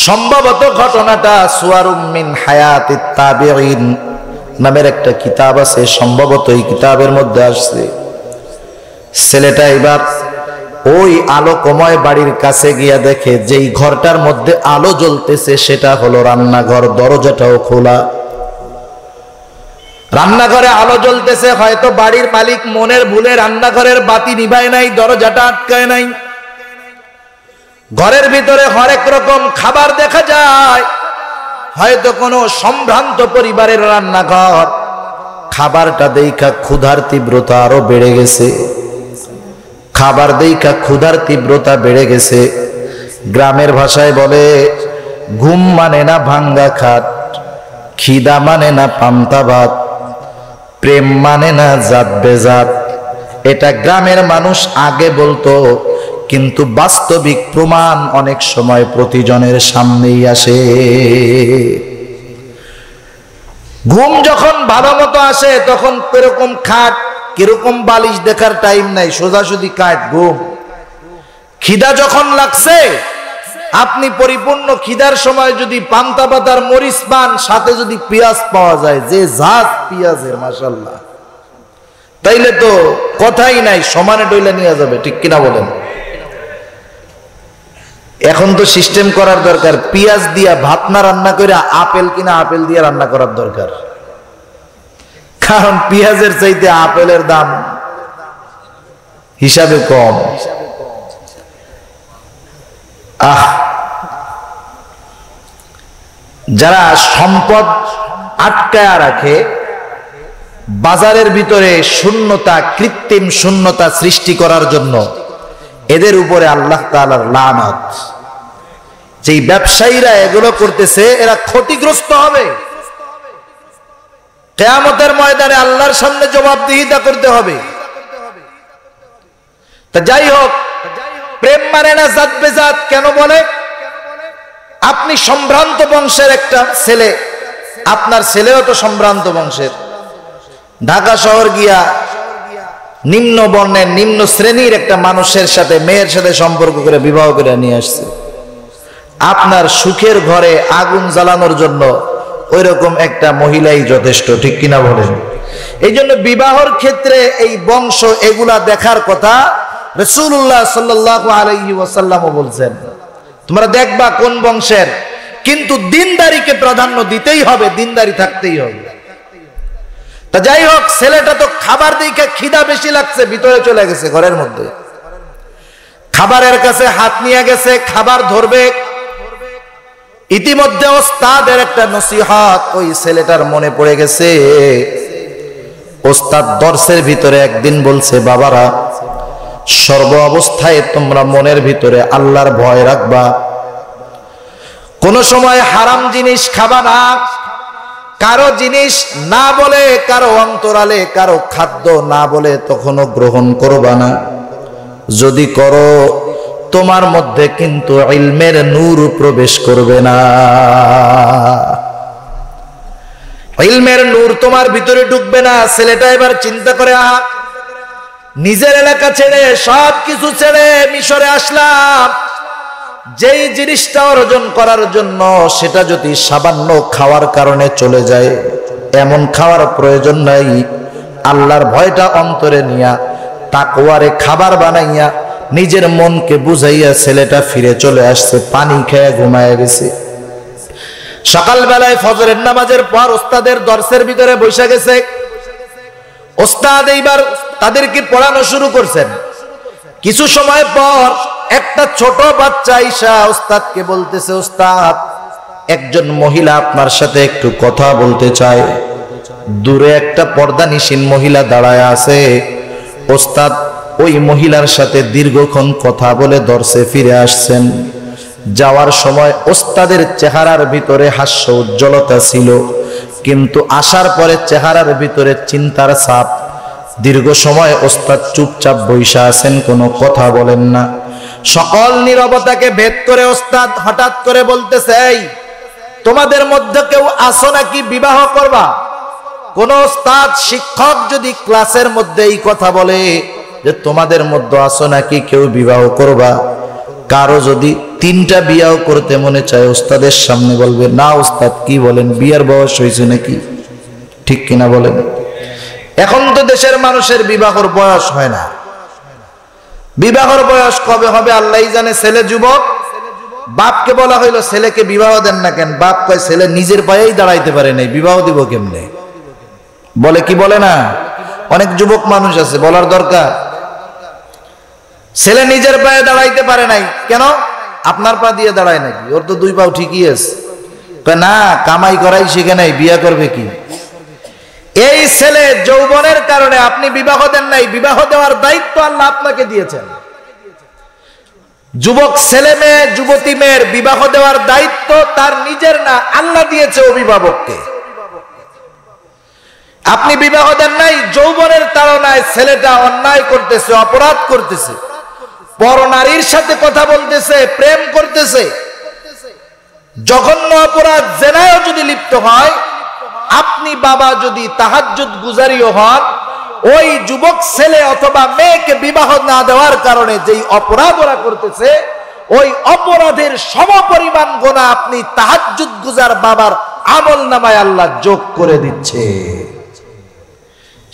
সম্ভবত ঘটনাটা সুয়ারুম মিন হায়াতিত তাবিঈন নামের একটা কিতাব আছে, সম্ভবত এই কিতাবের মধ্যে আসছে। ছেলেটা এবার ওই আলোকময় বাড়ির কাছে গিয়া দেখে যেই ঘরটার মধ্যে আলো জ্বলতেছে সেটা হলো রান্নাঘর, দরজাটাও খোলা। রান্নাঘরে আলো জ্বলতেছে, হয়তো বাড়ির মালিক মনের ভুলে রান্নাঘরের বাতি নিভায় নাই, দরজাটা আটকায় নাই। ঘরের ভিতরে হরেক রকম খাবার দেখা যায়, হয়তো কোনো সম্ভ্রান্ত পরিবারের রান্নাঘর। খাবারটা দেখা ক্ষুধার তীব্রতা আরো বেড়ে গেছে, খাবার দেখা ক্ষুধার তীব্রতা বেড়ে গেছে। গ্রামের ভাষায় বলে, ঘুম মানে না ভাঙ্গা খাট, খিদা মানে না পান্তা ভাত, প্রেম মানে না জাত বেজাত। এটা গ্রামের মানুষ আগে বলতো, কিন্তু বাস্তবিক প্রমাণ অনেক সময় প্রতিজনের সামনেই আসে। ঘুম যখন ভালো মতো আসে তখন কিরকম খাট কিরকম বালিশ দেখার টাইম নাই, সোজাসুজি কাট ঘুম। খিদা যখন লাগছে, আপনি পরিপূর্ণ খিদার সময় যদি পান্তা পাতার মরিচ পান, সাথে যদি পেঁয়াজ পাওয়া যায়, যে জাত পেঁয়াজের মাশাআল্লাহ, তাইলে তো কথাই নাই, সমানে ডইলা নিয়ে যাবে, ঠিক কিনা বলেন? এখন তো সিস্টেম করার দরকার, পেঁয়াজ দিয়া ভাত না রান্না করে আপেল কিনা আপেল দিয়ে রান্না করার দরকার, কারণ পেঁয়াজের চাইতে আপেলের দাম হিসাবে কম। যারা সম্পদ আটকায়া রাখে, বাজারের ভিতরে শূন্যতা, কৃত্রিম শূন্যতা সৃষ্টি করার জন্য, এদের উপরে আল্লাহ তাআলার লানত। যেই ব্যবসায়ীরা এগুলো করতেছে, এরা ক্ষতিগ্রস্ত হবে। কিয়ামতের ময়দানে আল্লাহর সামনে জবাবদিহিতা করতে হবে। তা যাই হোক, প্রেম মানে না জাত বেজাত কেন বলে? আপনি সম্ভ্রান্ত বংশের একটা ছেলে, আপনার ছেলেও তো সম্ভ্রান্ত বংশের, ঢাকা শহর গিয়া নিম্ন বর্ণের নিম্ন শ্রেণীর একটা মানুষের সাথে, মেয়ের সাথে সম্পর্ক করে বিবাহ করে নিয়ে আসছে। আপনার সুখের ঘরে আগুন জ্বালানোর জন্য ওইরকম একটা মহিলাই যথেষ্ট, ঠিক কিনা বলেন? এই জন্য বিবাহর ক্ষেত্রে এই বংশ এগুলা দেখার কথা রাসূলুল্লাহ সাল্লাল্লাহু আলাইহি ওয়াসাল্লামও বলছেন। তোমরা দেখবা কোন বংশের, কিন্তু দিনদারিকে প্রাধান্য দিতেই হবে, দিনদারি থাকতেই হবে। তা যাই হোক, ছেলেটা তো খাবার দেখে খিদা বেশি লাগছে, ভিতরে চলে গেছে ঘরের মধ্যে, খাবারের কাছে হাত নিয়ে গেছে, খাবার ধরবে। ইতিমধ্যে ওস্তাদের একটা নসিহত ওই ছেলেটার মনে পড়ে গেছে। ওস্তাদ দর্সের ভিতরে একদিন বলছে, বাবারা, সর্ব অবস্থায় তোমরা মনের ভিতরে আল্লাহর ভয় রাখবা, কোন সময় হারাম জিনিস খাবা না, কারো জিনিস না বলে, কারো অন্তরালে কারো খাদ্য না বলে তখনও গ্রহণ করবা না। যদি করো তোমার মধ্যে কিন্তু ইলমের নূর প্রবেশ করবে না, ইলমের নূর তোমার ভিতরে ঢুকবে না। ছেলেটা এবার চিন্তা করে, নিজের এলাকা ছেড়ে সব কিছু ছেড়ে মিশরে আসলাম, যেই জিনিসটা অর্জন করার জন্য সেটা যদি সামান্য খাওয়ার কারণে চলে যায়, এমন খাওয়ার প্রয়োজন নাই। আল্লাহর ভয়টা অন্তরে নিয়া তাকওয়ারে খাবার বানাইয়া নিজের মনকে বুঝাইয়া ছেলেটা ফিরে চলে আসছে, পানি খেয়ে ঘুমায় গেছে। সকালবেলায় ফজরের নামাজের পর ওস্তাদের দর্সের ভিতরে বসে গেছে। ওস্তাদ এইবার তাদেরকে পড়ানো শুরু করছেন। কিছু সময় পর একটা ছোট বাচ্চা আইসা ওস্তাদকে বলতেছে, ওস্তাদ, একজন মহিলা আপনার সাথে একটু কথা বলতে চায়। দূরে একটা পর্দানিশীন মহিলা দাঁড়ায় আছে। ওস্তাদ ওই মহিলার সাথে দীর্ঘক্ষণ কথা বলে দর্সে ফিরে আসছেন। যাওয়ার সময় ওস্তাদের চেহারার ভিতরে হাস্য উজ্জ্বলতা ছিল, কিন্তু আসার পরে চেহারার ভিতরে চিন্তার ছাপ। দীর্ঘ সময় ওস্তাদ চুপচাপ বৈশা আছেন, কোনো কথা বলেন না। সকল নীরবতাকে ভেদ করে ওস্তাদ হঠাৎ করে বলতেছে, এই তোমাদের মধ্যে কেউ আসো নাকি বিবাহ করবা? কোন ওস্তাদ শিক্ষক যদি ক্লাসের মধ্যে এই কথা বলে যে তোমাদের মধ্যে আসো নাকি কেউ বিবাহ করবা, কারো যদি তিনটা বিয়াও করতে মনে চায় ওস্তাদের সামনে বলবে, না ওস্তাদ কি বলেন, বিয়ার বয়স হয়েছে নাকি? ঠিক কিনা বলেন? এখন তো দেশের মানুষের বিবাহর বয়স হয় না। বিবাহর বয়স কবে হবে আল্লাহই জানে। ছেলে যুবক, বাপকে বলা হইলো ছেলেকে বিবাহ দেন না কেন? বাপ কয় ছেলে নিজের পায়েই দাঁড়াইতে পারে নাই, বিবাহ দিব কেমনে? বলে কি বলে না? অনেক যুবক মানুষ আছে, বলার দরকার। ছেলে নিজের পায়ে দাঁড়াইতে পারে নাই কেন? আপনার পা দিয়ে দাঁড়ায় নাকি? ওর তো দুই পাও ঠিকই আছে। না, কামাই করাই শিখে নাই, বিয়া করবে কি? এই ছেলে যৌবনের কারণে আপনি বিবাহ দেন নাই, বিবাহ দেওয়ার দায়িত্ব আল্লাহ আপনাকে দিয়েছেন। যুবক ছেলে মেয়ে, যুবতী মেয়ের বিবাহ দেওয়ার দায়িত্ব তার নিজের না, আল্লাহ দিয়েছে অভিভাবককে। আপনি বিবাহ দেন নাই, যৌবনের তাড়নায় ছেলেটা অন্যায় করতেছে, অপরাধ করতেছে, পরনারীর সাথে কথা বলতেছে, প্রেম করতেছে, জঘন্য অপরাধ জেনায়ও যদি লিপ্ত হয়, আপনি বাবা যদি তাহাজ্জুদ গুজারিও হন, ওই যুবক ছেলে অথবা মেয়েকে বিবাহ না দেওয়ার কারণে যেই অপরাধ ওরা করতেছে, ওই অপরাধের সমপরিমাণ গুনাহ আপনি তাহাজ্জুদ গুজার বাবার আমল নামায় আল্লাহ যোগ করে দিচ্ছে।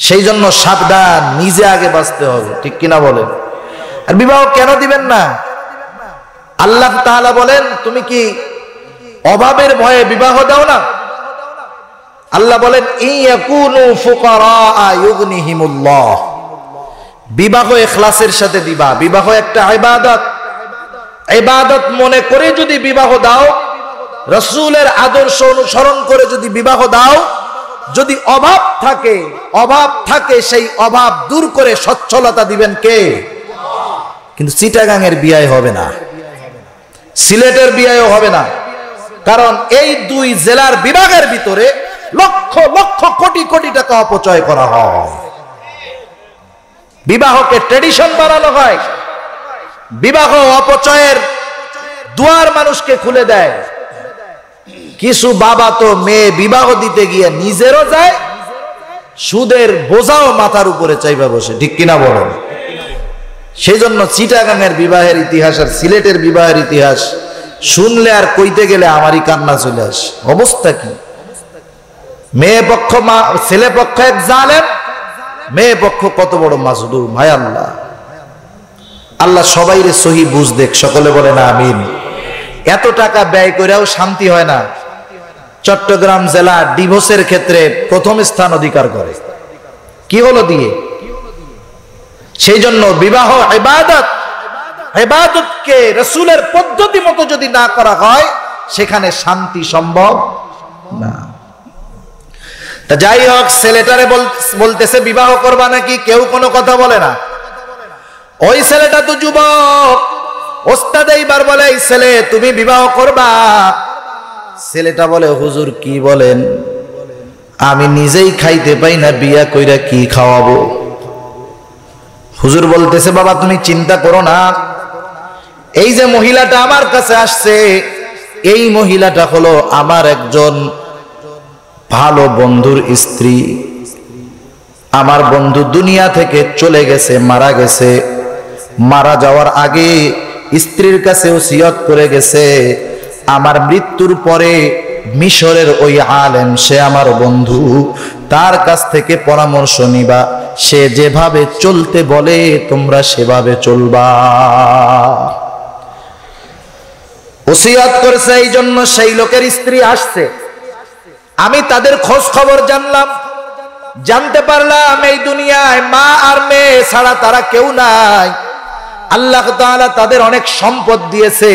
সেই জন্য সাবধান, নিজে আগে বাঁচতে হবে, ঠিক কিনা বলেন? আর বিবাহ কেন দিবেন না? আল্লাহ তাআলা বলেন, তুমি কি অভাবের ভয়ে বিবাহ দাও না? আল্লাহ বলেন, ইয়াকুনু ফুকারা ইউগনিহিমুল্লাহ। বিবাহ ইখলাসের সাথে দিবা। বিবাহ একটা ইবাদত, ইবাদত মনে করে যদি বিবাহ দাও, রাসূলের আদর্শ অনুসরণ করে যদি বিবাহ দাও, যদি অভাব থাকে সেই অভাব দূর করে সচ্ছলতা দিবেন কে? কিন্তু চিটাগাংয়ের বিয়ে হবে না, সিলেটের বিয়েও হবে না। কারণ এই দুই জেলার বিভাগের ভিতরে লক্ষ লক্ষ কোটি কোটি টাকা অপচয় করা হয়। বিবাহকে ট্রেডিশন বানানো হয়, বিবাহ অপচয়ের দুয়ার মানুষকে খুলে দেয়। কিছু বাবা তো মেয়ে বিবাহ দিতে গিয়ে নিজেরও যায়, সুদের বোঝাও মাথার উপরে চাইবা বসে, ঠিক কিনা বলেন? সেই জন্য চিটাগাংয়ের বিবাহের ইতিহাস আর সিলেটের বিবাহের ইতিহাস শুনলে আর কইতে গেলে আমারই কান্না চলে আসে। অবস্থা কি! মেয়ে পক্ষ ছেলে পক্ষ এক জালেম, মেয়ে পক্ষ কত বড় মাজলুম। হায় আল্লাহ, আল্লাহ সবাইরে সহি বুঝ দেখ, সকলে বলে না আমিন। এত টাকা ব্যয় করেও শান্তি হয় না। চট্টগ্রাম জেলা ডিভোর্সের ক্ষেত্রে প্রথম স্থান অধিকার করে, কি হলো দিয়ে? সেই জন্য বিবাহ ইবাদত, ইবাদতকে রাসূলের পদ্ধতি মতো যদি না করা হয় সেখানে শান্তি সম্ভব না। তা যাই হোক, ছেলেটারে বলতেছে বিবাহ করবা নাকি, কেউ কোনো কথা বলে না। ওই ছেলেটা তো যুবক, ওস্তাদ এইবার বলে এই ছেলে তুমি বিবাহ করবা। ছেলেটা বলে হুজুর কি বলেন, আমি নিজেই খাইতে পাই না, বিয়া কইরা কি খাওয়াবো? হুজুর বলতেছে বাবা তুমি চিন্তা করো না, এই যে মহিলাটা আমার কাছে আসছে, এই মহিলাটা হলো আমার একজন ভালো বন্ধুর স্ত্রী। আমার বন্ধু দুনিয়া থেকে চলে গেছে, মারা গেছে। মারা যাওয়ার আগে স্ত্রীর কাছে ওসিয়ত করে গেছে, আমার মৃত্যুর পরে মিশরের ওই আলেম, সে আমার বন্ধু, তার কাছ থেকে পরামর্শ নিবা, সে যেভাবে চলতে বলে তোমরা সেভাবে চলবা। ওসিয়ত করেছে, এই জন্য সেই লোকের স্ত্রী আসছে। আমি তাদের খোঁজ খবর জানলাম, জানতে পারলাম এই দুনিয়ায় মা আর মেয়ে ছাড়া তারা কেউ নাই। আল্লাহ তাআলা তাদের অনেক সম্পদ দিয়েছে।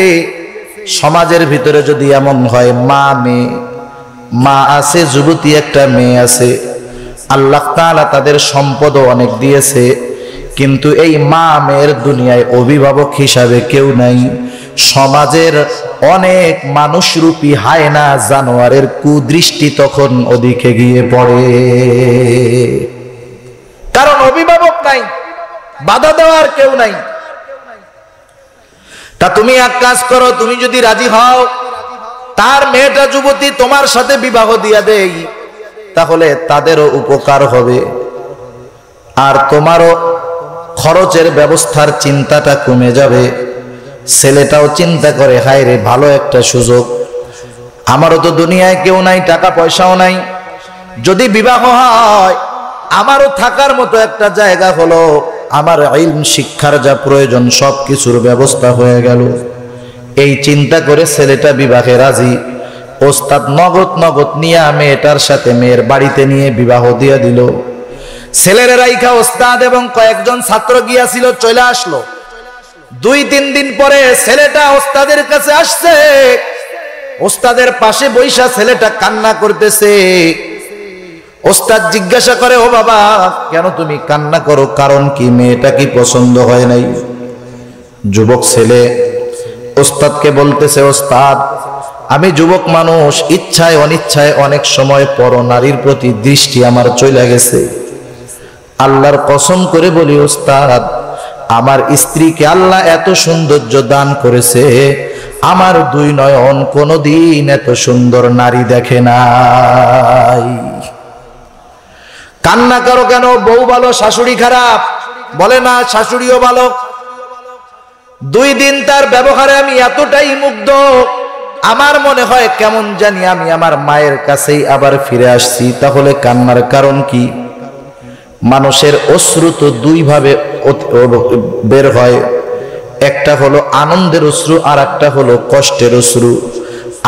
সমাজের ভিতরে যদি এমন হয় মা মেয়ে, মা আছে যুবতী একটা মেয়ে আছে, আল্লাহ তাআলা তাদের সম্পদও অনেক দিয়েছে, কিন্তু এই মা মেয়ের দুনিয়ায় অভিভাবক হিসাবে কেউ নাই। সমাজের অনেক মানুষরূপী হায়না জানোয়ারের কুদৃষ্টি তখন ওদিকে গিয়ে পড়ে, কারণ অভিভাবক নাই, বাধা দেওয়ার কেউ নাই। তা তুমি এক কাজ করো, তুমি যদি রাজি হও তার মেয়েটা যুবতী তোমার সাথে বিবাহ দিয়া দেই, তাহলে তাদেরও উপকার হবে আর তোমারও খরচের ব্যবস্থার চিন্তাটা কমে যাবে। ছেলেটাও চিন্তা করে হায় রে, ভালো একটা সুযোগ, আমারও তো দুনিয়ায় কেউ নাই, টাকা পয়সাও নাই, যদি বিবাহ হয় আমারও থাকার মতো একটা জায়গা হলো, আমার ইলম শিক্ষার যা প্রয়োজন সব কিছুর ব্যবস্থা হয়ে গেল। এই চিন্তা করে ছেলেটা বিবাহে রাজি। ওস্তাদ নগদ নগদ নিয়ে মেয়েটার সাথে মেয়ের বাড়িতে নিয়ে বিবাহ দিয়ে দিল। ছেলের রাইখা ওস্তাদ এবং কয়েকজন ছাত্র গিয়াছিল, চলে আসলো। 2-3 দিন পরে ছেলেটা ওস্তাদের কাছে আসছে, ওস্তাদের পাশে বৈশা ছেলেটা কান্না করতেছে। ওস্তাদ জিজ্ঞাসা করে, ও বাবা কেন তুমি কান্না করো, কারণ কি, মেয়েটা কি পছন্দ হয় নাই? যুবক ছেলে ওস্তাদকে বলতেছে, ওস্তাদ আমি যুবক মানুষ, ইচ্ছায় অনিচ্ছায় অনেক সময় পর নারীর প্রতি দৃষ্টি আমার চলে গেছে। আল্লাহর কসম করে বলি ওস্তাদ, আমার স্ত্রীকে আল্লাহ এত সৌন্দর্য দান করেছে, আমার 2 নয়ন কোনদিন এত সুন্দর নারী দেখে নাই। কান্না করো কেন? বউ ভালো শাশুড়ি খারাপ বলে না, শাশুড়িও ভালো। 2 দিন তার ব্যবহারে আমি এতটাই মুগ্ধ, আমার মনে হয় কেমন জানি আমি আমার মায়ের কাছেই আবার ফিরে আসছি। তাহলে কান্নার কারণ কি? মানুষের অশ্রু তো 2 ভাবে বের হয়, একটা হলো আনন্দের অশ্রু আর একটা হলো কষ্টের অশ্রু।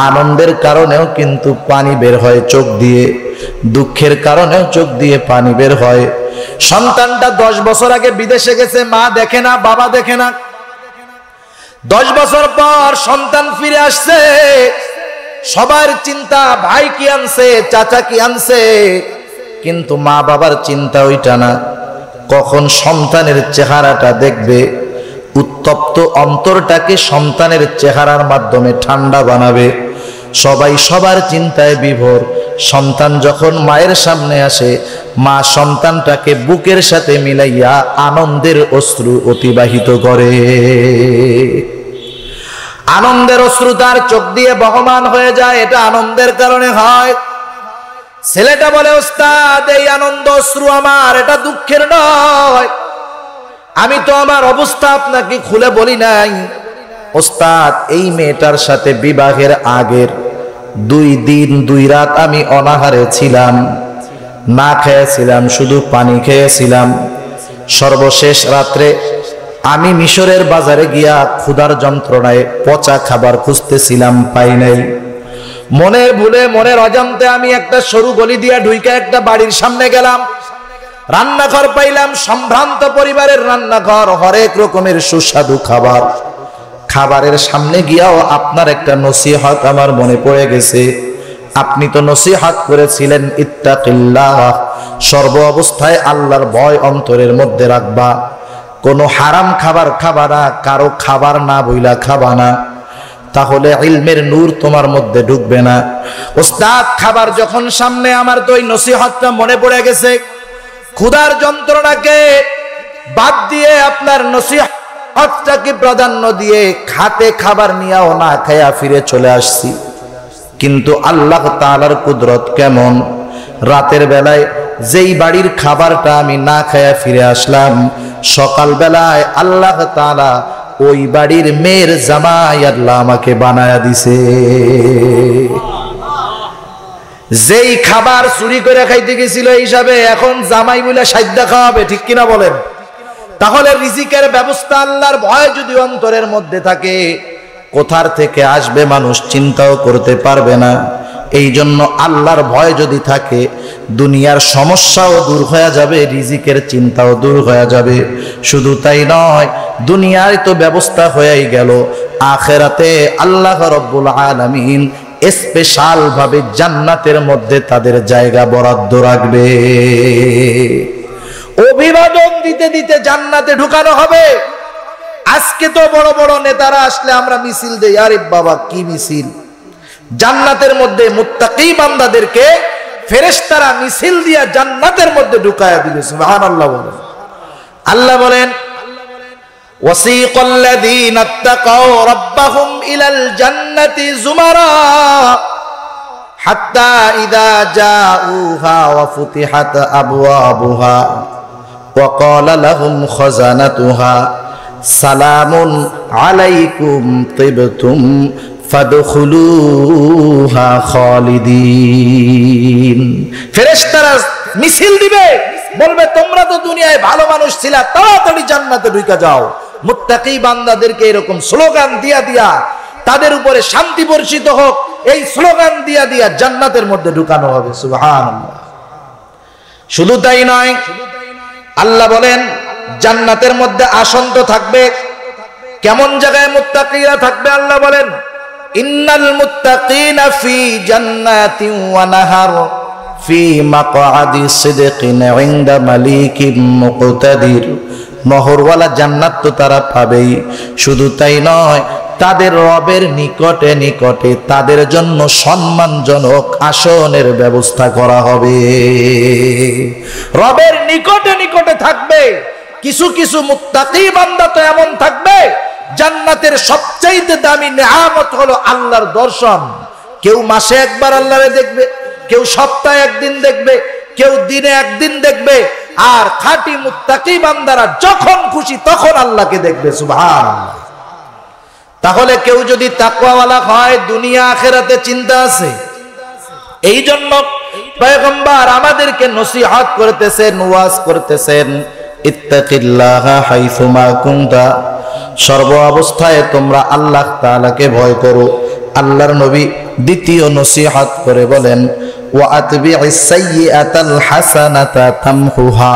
আনন্দের কারণেও কিন্তু পানি বের হয় চোখ দিয়ে, দুঃখের কারণেও চোখ দিয়ে পানি বের হয়। সন্তানটা 10 বছর আগে বিদেশে গেছে, মা দেখে না, বাবা দেখে না। 10 বছর পর সন্তান ফিরে আসছে, সবার চিন্তা ভাই কি আনছে, চাচা কি আনছে, কিন্তু মা বাবার চিন্তা ওইটা না। কখন সন্তানের চেহারাটা দেখবে, উত্তপ্ত অন্তরটাকে সন্তানের চেহারার মাধ্যমে ঠান্ডা বানাবে। সবাই সবার চিন্তায় বিভোর। সন্তান যখন মায়ের সামনে আসে, মা সন্তানটাকে বুকের সাথে মিলাইয়া আনন্দের অশ্রু অতিবাহিত করে। আনন্দের অশ্রু তার চোখ দিয়ে বহমান হয়ে যায়, এটা আনন্দের কারণে হয়। ছেলেটা বলে, ওস্তাদ এই আনন্দ অশ্রু আমার, এটা দুঃখের নয়। আমি তো আমার অবস্থা আপনাকে খুলে বলি নাই। ওস্তাদ এই মেয়েটার সাথে বিবাহের আগের 2 দিন 2 রাত আমি অনাহারে ছিলাম, না খেয়েছিলাম, শুধু পানি খেয়েছিলাম। সর্বশেষ রাত্রে আমি মিশরের বাজারে গিয়া ক্ষুধার যন্ত্রণায় পচা খাবার খুঁজতেছিলাম, পাই নাই। মনের ভুলে মনের অজান্তে আমি একটা সরু গলি দিয়া ঢুইকা একটা বাড়ির সামনে গেলাম। রান্নাঘর পাইলাম, সম্ভ্রান্ত পরিবারের রান্নাঘর, হরেক রকমের সুস্বাদু খাবার। খাবারের সামনে গিয়াও আপনার একটা নসিহত আমার মনে পড়ে গেছে। আপনি তো নসিহত করেছিলেন, ইত্তাকিল্লাহ, সর্ব অবস্থায় আল্লাহর ভয় অন্তরের মধ্যে রাখবা, কোনো হারাম খাবার খাবা না, কারো খাবার না বইলা খাবা না, তাহলে ইলমের নূর তোমার মধ্যে ঢুকবে না। ওস্তাদ খাবার যখন সামনে, আমার তো ওই নসিহতটা মনে পড়ে গেছে। ক্ষুধার যন্ত্রণাকে বাদ দিয়ে আপনার নসিহতটাকে প্রাধান্য দিয়ে খাতে খাবার নিয়েও না খায়া ফিরে চলে আসছি। কিন্তু আল্লাহ তাআলার কুদরত কেমন, রাতের বেলায় যেই বাড়ির খাবারটা আমি না খায়া ফিরে আসলাম, সকাল বেলায় আল্লাহ তাআলা ওই বাড়ির মেয়ের জামাই আল্লাহ আমাকে বানায়া দিছে। যেই খাবার চুরি করে খাইতে গেছিল হিসাবে এখন জামাই বলে সাইদা খাওয়াবে, ঠিক কিনা বলেন? তাহলে রিজিকের ব্যবস্থা আল্লাহর ভয় যদি অন্তরের মধ্যে থাকে, কোথার থেকে আসবে মানুষ চিন্তাও করতে পারবে না। এই জন্য আল্লাহর ভয় যদি থাকে, দুনিয়ার সমস্যাও দূর হয়ে যাবে, রিজিকের চিন্তাও দূর হয়ে যাবে। শুধু তাই নয়, দুনিয়ার তো ব্যবস্থা হয়েই গেল, আখিরাতে আল্লাহ রাব্বুল আলামিন স্পেশাল ভাবে জান্নাতের মধ্যে তাদের জায়গা বরাদ্দ রাখবে। অভিবাদন দিতে দিতে জান্নাতে ঢুকানো হবে। আজকে তো বড় বড় নেতারা আসলে আমরা মিছিল দেই, আরে বাবা কি মিছিল! জান্নাতের মধ্যে মুত্তাকি বান্দাদেরকে ফেরেশতারা মিছিল দিয়া জান্নাতের মধ্যে ঢুকায়া দিবে। সুবহানাল্লাহ বলেন। আল্লাহ বলেন, ওয়াসিকাল্লাযীনা ইত্তাকাও রাব্বাহুম ইলাল জান্নাতি যুমারা হাত্তা ইযা জাউহা ওয়া ফুতিহাত আবওয়াবুহা ওয়া ক্বালা লাহুম খাযানাতুহা সালামুন আলাইকুম তিবতুম ফাদখুলুহা খালিদিন। ফেরেশতারা মিছিল দিবে, বলবে তোমরা তো দুনিয়ায় ভালো মানুষ ছিলা, তাড়াতাড়ি জান্নাতে ঢুকে যাও। মুত্তাকি বান্দাদেরকে এরকম স্লোগান দিয়া দিয়া তাদের উপরে শান্তি বর্ষিত হোক, এই স্লোগান দিয়া দিয়া জান্নাতের মধ্যে ঢুকানো হবে। সুবহানাল্লাহ। শুধু তাই নয়, আল্লাহ বলেন জান্নাতের মধ্যে আসন তো থাকবে। কেমন জায়গায় মুত্তাকিরা থাকবে? আল্লাহ বলেন, ইন্নাল মুত্তাকিনা ফি জান্নাতিন ওয়া নাহার ফি মাকআদি সিদকিন ইনদা মালিকিন মুকতাদির। নহরওয়ালা জান্নাত তো তারা পাবেই, শুধু তাই নয়, তাদের রবের নিকটে নিকটে তাদের জন্য সম্মানজনক আসনের ব্যবস্থা করা হবে। রবের নিকটে নিকটে থাকবে। কিছু কিছু মুত্তাকি বান্দা তো এমন থাকবে, জান্নাতের সবচাইতে দামি নেয়ামত হলো আল্লাহর দর্শন। কেউ মাসে একবার আল্লাহরে দেখবে, কেউ সপ্তাহে একদিন দেখবে, কেউ দিনে একদিন দেখবে। আর খাঁটি মুত্তাকি বান্দারা যখন খুশি তখন আল্লাহকে দেখবে। সুবহানাল্লাহ। তাহলে কেউ যদি তাকওয়াওয়ালা হয়, দুনিয়া আখিরাতে চিন্তা আছে। এই জন্য পয়গম্বর আমাদেরকে নসিহত করতেছেন, ওয়াজ করতেছেন, ইত্তাকিল্লাহা হাইসুমা কুনতা, সর্ব অবস্থায় তোমরা আল্লাহ তাআলাকে ভয় করো। আল্লাহর নবী দ্বিতীয় নসিহত করে বলেন, ওয়া আতবি'is সাইয়্যাতাল হাসানাতা তামহুহা।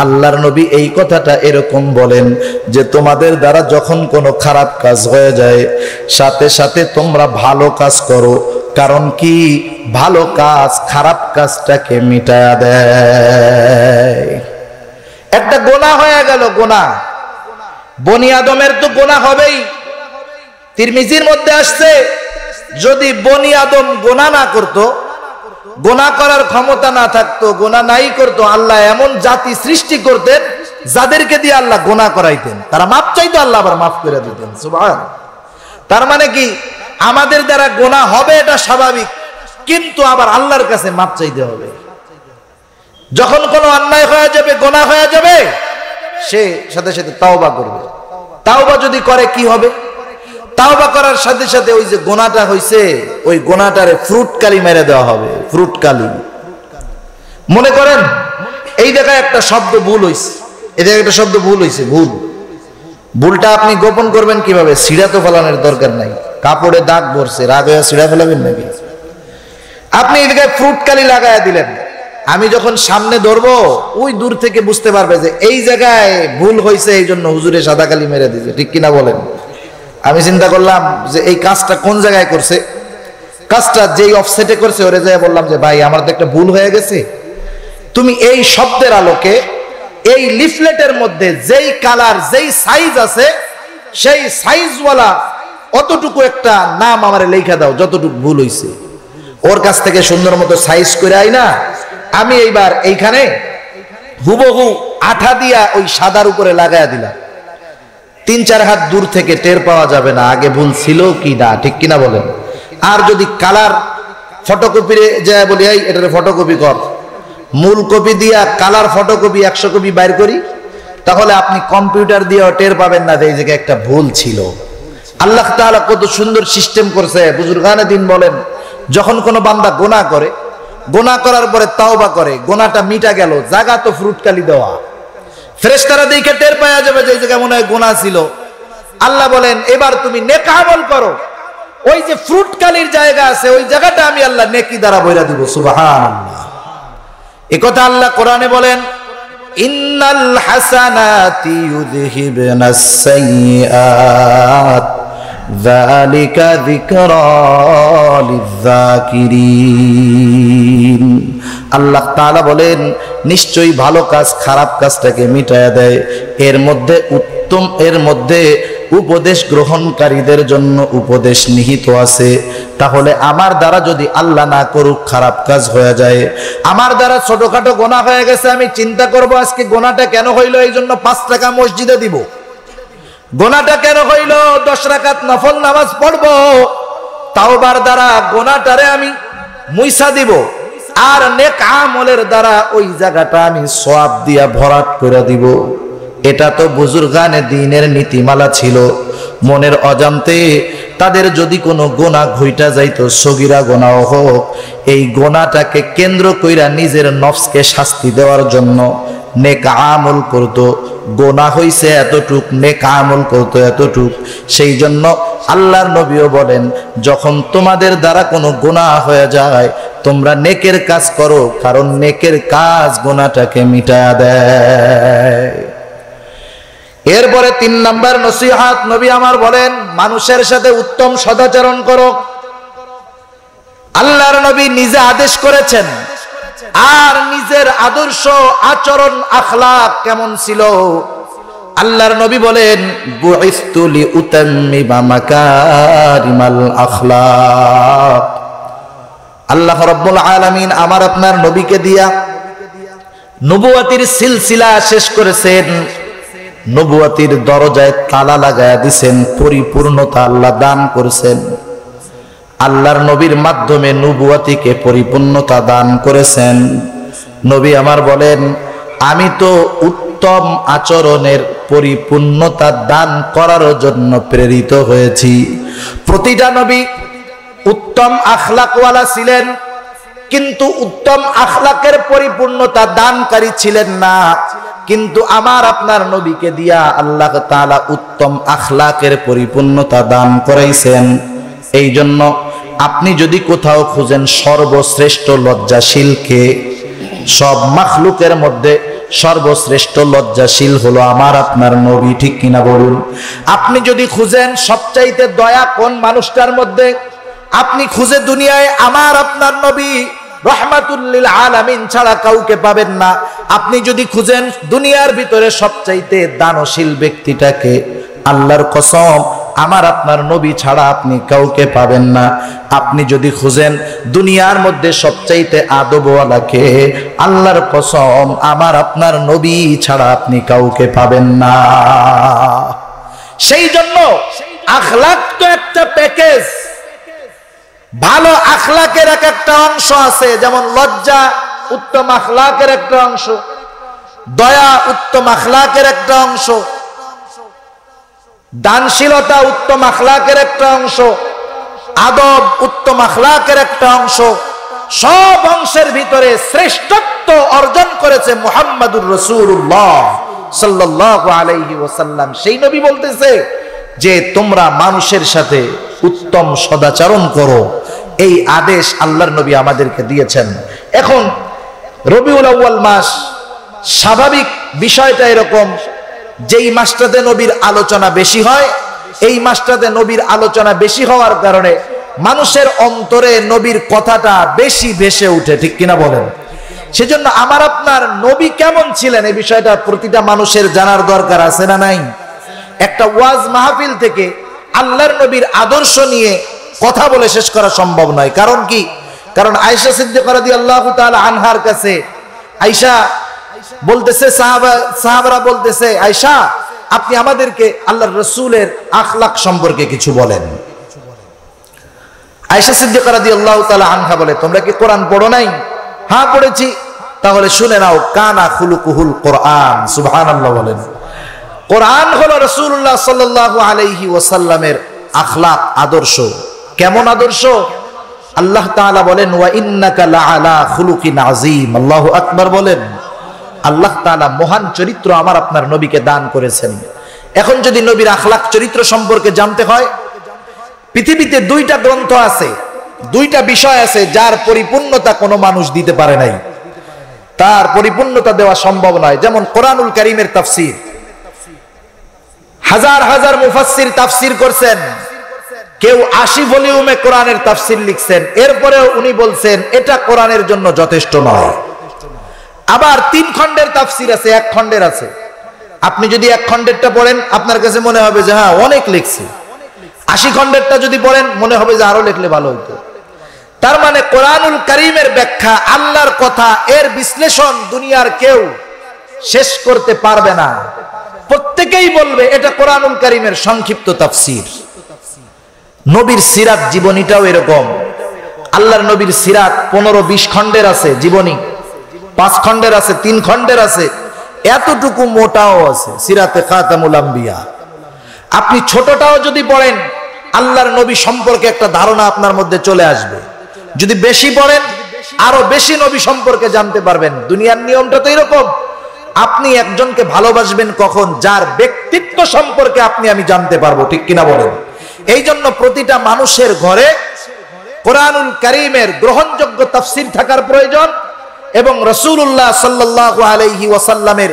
আল্লাহর নবী এই কথাটা এরকম বলেন যে তোমাদের দ্বারা যখন কোনো খারাপ কাজ হয়ে যায়, সাথে সাথে তোমরা ভালো কাজ করো। কারণ কি? ভালো কাজ খারাপ কাজটাকে মিটায়া দেয়। একটা গুনাহ হয়ে গেল, গুনাহ, বনি আদমের তো গুনাহ হবেই। তিরমিজির মধ্যে আসছে, যদি বনি আদম গুনাহ না করতো, গুনাহ করার ক্ষমতা না থাকতো, গুনাহ নাই করতো, আল্লাহ এমন জাতি সৃষ্টি করতেন যাদেরকে দিয়ে আল্লাহ গুনাহ করাইতেন। তারা মাপ চাইতো, আল্লাহ আবার মাফ করে দিতেন। সুবহানাল্লাহ। তার মানে কি আমাদের দ্বারা গুনাহ হবে এটা স্বাভাবিক, কিন্তু আবার আল্লাহর কাছে মাপ চাইতে হবে। যখন কোনো অন্যায় হয়ে যাবে, গুনাহ হয়ে যাবে, সে সাথে সাথে তাওবা করবে। তাওবা যদি করে কি হবে? তাওবা করার সাথে সাথে ওই যে গুনাহটা হইছে ওই গুনাহটারে ফ্রুট কালি মেরে দেওয়া হবে, ফ্রুট কালি। মনে করেন এই জায়গায় একটা শব্দ ভুল হইছে, এই জায়গায় একটা শব্দ ভুল হইছে, ভুলটা আপনি গোপন করবেন কিভাবে? ছিঁড়া তো ফেলানোর দরকার নাই, কাপড়ে দাগ পড়ছে, রাগ হয়ে ছিঁড়া ফেলাবেন নাকি? আপনি এই জায়গায় ফ্রুট কালি লাগায়া দিলেন, আমি যখন সামনে ধরবো ওই দূর থেকে বুঝতে পারবে যে এই জায়গায় ভুল হয়েছে, এই জন্য হুজুরে সাদা কালি মেরে দিয়েছে, ঠিক কিনা বলেন? আমি চিন্তা করলাম যে এই কাজটা কোন জায়গায় করছে, কাজটা যেই অফসেটে করছে ওরে যাই বললাম যে ভাই আমার তো একটা ভুল হয়ে গেছে, তুমি এই শব্দের আলোকে এই লিফলেটের মধ্যে যেই কালার যেই সাইজ আছে সেই সাইজওয়ালা অতটুকু একটা নাম আমারে লেখা দাও, যতটুকু ভুল হয়েছে। ওর কাছ থেকে সুন্দর মতো সাইজ করে আই না, আমি এইবার এইখানে হুবহু আঠা দিয়া ওই সাদার উপরে লাগায়া দিলাম। 3-4 হাত দূর থেকে টের পাওয়া যাবে না আগে ভুল ছিল কি না, ঠিক কিনা বলেন? আর যদি কালার ফটোকপিরে যায় বলি এই এটারে ফটোকপি কর, মূল কপি দিয়া কালার ফটোকপি 100 কপি বাইর করি, তাহলে আপনি কম্পিউটার দিয়েও টের পাবেন না যে এই জায়গায় একটা ভুল ছিল। আল্লাহ তাআলা কত সুন্দর সিস্টেম করছে। বুজুর্গানে দিন বলেন, যখন কোনো বান্দা গুনাহ করে, গুনাহ করার পরে তাওবা করে, গুনাহটা মিটা গেল, জায়গা তো ফ্রুট কালি দেওয়া, ফেরেশতারা দেখে টের পাওয়া যাবে যে এই জায়গায় মনে হয় গুনাহ ছিল। আল্লাহ বলেন এবার তুমি নেক আমল করো, ওই যে ফ্রুট কালির জায়গা আছে ওই জায়গাটা আমি আল্লাহ নেকি দ্বারা বইরা দিব। সুবহানাল্লাহ। এই কথা আল্লাহ কোরআনে বলেন, ইন্নাল হাসানাতি ইউযহিবনাস সাইয়্যাত যালিকা যিকরা লিয-যাকিরিন। আল্লাহ তাআলা বলেন নিশ্চয়ই ভালো কাজ খারাপ কাজটাকে মিটায়া দেয়, এর মধ্যে উপদেশ গ্রহণকারীদের জন্য উপদেশ নিহিত আছে। তাহলে আমার দ্বারা যদি আল্লাহ না করুক খারাপ কাজ হয়ে যায়, আমার দ্বারা ছোটখাটো গুনাহ হয়ে গেছে, আমি চিন্তা করব আজকে গুনাহটা কেন হইল, এই জন্য 5 টাকা মসজিদে দিব। গুনাহটা কেন হইল, 10 রাকাত নফল নামাজ পড়ব, তাওবার দ্বারা গুনাহটারে আমি মুইসা দিব, আর নেক আমলের দ্বারা ওই জায়গাটা আমি সওয়াব দিয়া ভরাট করে দিব। এটা তো বুজুর্গানে দ্বীনের নীতিমালা ছিল। মনের অজান্তে তাদের যদি কোনো গুনাহ ঘইটা যাইতো, সগীরা গুনাহ হোক, এই গুনাহটাকে কেন্দ্র কইরা নিজের নফসকে শাস্তি দেওয়ার জন্য নেক আমল করত। গুনাহ হইছে এতটুক, নেক আমল করত এতটুক। সেই জন্য আল্লাহর নবীও বলেন, যখন তোমাদের দ্বারা কোনো গুনাহ হয়ে যায় তোমরা নেকের কাজ করো, কারণ নেকের কাজ গুনাহটাকে মিটায়া দেয়। এরপরে 3 নাম্বার নসিহত নবী আমার বলেন, মানুষের সাথে উত্তম সদাচরণ করো। আল্লাহর নবী নিজে আদেশ করেছেন, আর নিজের আদর্শ আচরণ আখলাক কেমন ছিল। আল্লাহর নবী বলেন, বুইসতু লিউতাম্মিমা মাকারিমাল আখলাক। আল্লাহ রাব্বুল আলামিন আমার আপনার নবীকে দিয়া নবুয়তির সিলসিলা শেষ করেছেন, নবুয়তির দরজায় তালা লাগায়া দিছেন, পরিপূর্ণতা আল্লাহ দান করেছেন। আল্লাহর নবীর মাধ্যমে নবুয়তিকে পরিপূর্ণতা দান করেছেন। নবী আমার বলেন, আমি তো উত্তম আচরণের পরিপূর্ণতা দান করার জন্য প্রেরিত হয়েছি। প্রতিটা নবী উত্তম আখলাকওয়ালা ছিলেন, কিন্তু উত্তম আখলাকের পরিপূর্ণতা দানকারী ছিলেন না। কিন্তু আমার আপনার নবীকে দিয়া আল্লাহ তাআলা উত্তম আখলাকের পরিপূর্ণতা দান করাইছেন। এই জন্য আপনি যদি কোথাও খুঁজেন সর্বশ্রেষ্ঠ লজ্জাশীলকে, সব মাখলুকের মধ্যে সর্বশ্রেষ্ঠ লজ্জাশীল হলো আমার আপনার নবী, ঠিক কিনা বলুন? আপনি যদি খুঁজেন সবচাইতে দয়া কোন মানুষটার মধ্যে, আপনি খুঁজে দুনিয়ায় আমার আপনার নবী রহমাতুল লিল আলামিন ছাড়া কাউকে পাবেন না। আপনি যদি খুঁজেন দুনিয়ার ভিতরে সবচাইতে দানশীল ব্যক্তিটাকে, আল্লাহর কসম আমার আপনার নবী ছাড়া আপনি কাউকে পাবেন না। আপনি যদি খুঁজেন দুনিয়ার মধ্যে সবচাইতে আদবওয়ালাকে, আল্লাহর কসম আমার আপনার নবী ছাড়া আপনি কাউকে পাবেন না। সেই জন্য আখলাক তো একটা প্যাকেজ। ভালো আখলাকের এক একটা অংশ আছে, যেমন লজ্জা উত্তম আখলাকের একটা অংশ, দয়া উত্তম আখলাকের একটা অংশ, দানশীলতা উত্তম আখলাকের একটা অংশ, আদব উত্তম আখলাকের একটা অংশ। সব অংশের ভিতরে শ্রেষ্ঠত্ব অর্জন করেছে মুহাম্মাদুর রাসূলুল্লাহ সাল্লাল্লাহু আলাইহি ওয়াসাল্লাম। সেই নবী বলতেছে যে তোমরা মানুষের সাথে উত্তম সদাচরণ করো, এই আদেশ আল্লাহর নবী আমাদেরকে দিয়েছেন। এখন রবিউল আউয়াল মাস, স্বাভাবিক বিষয়টা এরকম, যেই মাসটাতে নবীর আলোচনা বেশি হয়, এই মাসটাতে নবীর আলোচনা বেশি হওয়ার কারণে মানুষের অন্তরে নবীর কথাটা বেশি ভেসে উঠে, ঠিক কিনা বলেন? সেজন্য আমার আপনার নবী কেমন ছিলেন এই বিষয়টা প্রতিটা মানুষের জানার দরকার আছে না নাই? একটা ওয়াজ মাহফিল থেকে আল্লাহর নবীর আদর্শ নিয়ে কথা বলে শেষ করা সম্ভব নয়। কারণ কি? কারণ আয়েশা সিদ্দিকা রাদিয়াল্লাহু তাআলা আনহার কাছে আয়েশা বলতেছে, সাহাবারা বলতেছে, আয়েশা আপনি আমাদেরকে আল্লাহর রাসূলের আখলাক সম্পর্কে কিছু বলেন। আয়েশা সিদ্দিকা রাদিয়াল্লাহু তাআলা আনহা বলে, তোমরা কি কোরআন পড়ো নাই? হ্যাঁ পড়েছি। তাহলে শুনে নাও, কানা খুলুকুহুল কোরআন। সুবহানাল্লাহ বলেন। কোরআন হলো রাসূলুল্লাহ সাল্লাল্লাহু আলাইহি ওয়াসাল্লামের আখলাক, আদর্শ। কেমন আদর্শ? আল্লাহ তাআলা বলেন, ওয়া ইন্নাকা লাআলা খুলুকিন আযীম। আল্লাহু আকবার বলেন। আল্লাহ তাআলা মহান চরিত্র আমার আপনার নবীকে দান করেছেন। এখন যদি নবীর আখলাক চরিত্র সম্পর্কে জানতে হয়, পৃথিবীতে দুইটা গ্রন্থ আছে, দুইটা বিষয় আছে যার পরিপূর্ণতা কোনো মানুষ দিতে পারে নাই, তার পরিপূর্ণতা দেওয়া সম্ভব নয়। যেমন কোরআনুল কারীমের তাফসীর, হাজার হাজার মুফাসসির তাফসীর করছেন, কেউ 80 ভলিউমে কোরআনের তাফসীর লিখছেন, এরপরেও উনি বলছেন এটা কোরআনের জন্য যথেষ্ট নয়। আবার 3 খণ্ডের তাফসীর আছে, 1 খণ্ডের আছে। আপনি যদি 1 খণ্ডেরটা পড়েন আপনার কাছে মনে হবে যে হ্যাঁ অনেক লিখছে, 80 খণ্ডেরটা যদি পড়েন মনে হবে যে আরো লিখলে ভালো হতো। তার মানে কোরআনুল কারীমের ব্যাখ্যা, আল্লাহর কথা, এর বিশ্লেষণ দুনিয়ার কেউ শেষ করতে পারবে না। প্রত্যেকেই বলবে এটা কোরআনুল কারীমের সংক্ষিপ্ত তাফসীর। নবীর সিরাত জীবনীটাও এরকম। আল্লাহর নবীর সিরাত 15-20 খণ্ডের আছে, জীবনী 5 খণ্ডের আছে, 3 খণ্ডের আছে, এতটুকু মোটাও আছে সিরাতে খাতামুল আম্বিয়া। আপনি ছোটটাও যদি পড়েন আল্লাহর নবী সম্পর্কে একটা ধারণা আপনার মধ্যে চলে আসবে। যদি বেশি পড়েন আরো বেশি নবী সম্পর্কে জানতে পারবেন। দুনিয়ার নিয়মটা তো এরকম, আপনি একজনকে ভালোবাসবেন কখন? যার ব্যক্তিত্ব সম্পর্কে আপনি আমি জানতে পারবো, ঠিক কিনা বলেন? এই জন্য প্রতিটা মানুষের ঘরে কোরআনুল কারীমের গ্রহণযোগ্য তাফসীর থাকার প্রয়োজন এবং রাসূলুল্লাহ সাল্লাল্লাহু আলাইহি ওয়াসাল্লামের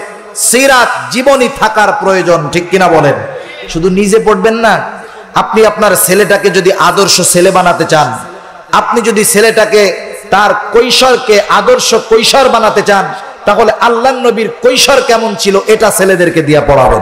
সিরাত জীবনী থাকার প্রয়োজন, ঠিক কিনা বলেন? শুধু নিজে পড়বেন না, আপনি আপনার ছেলেটাকে যদি আদর্শ ছেলে বানাতে চান, আপনি যদি ছেলেটাকে তার কৈশোরকে আদর্শ কৈশোর বানাতে চান, তাহলে আল্লাহর নবীর কৈশোর কেমন ছিল এটা ছেলেদেরকে দিয়ে পড়াবেন।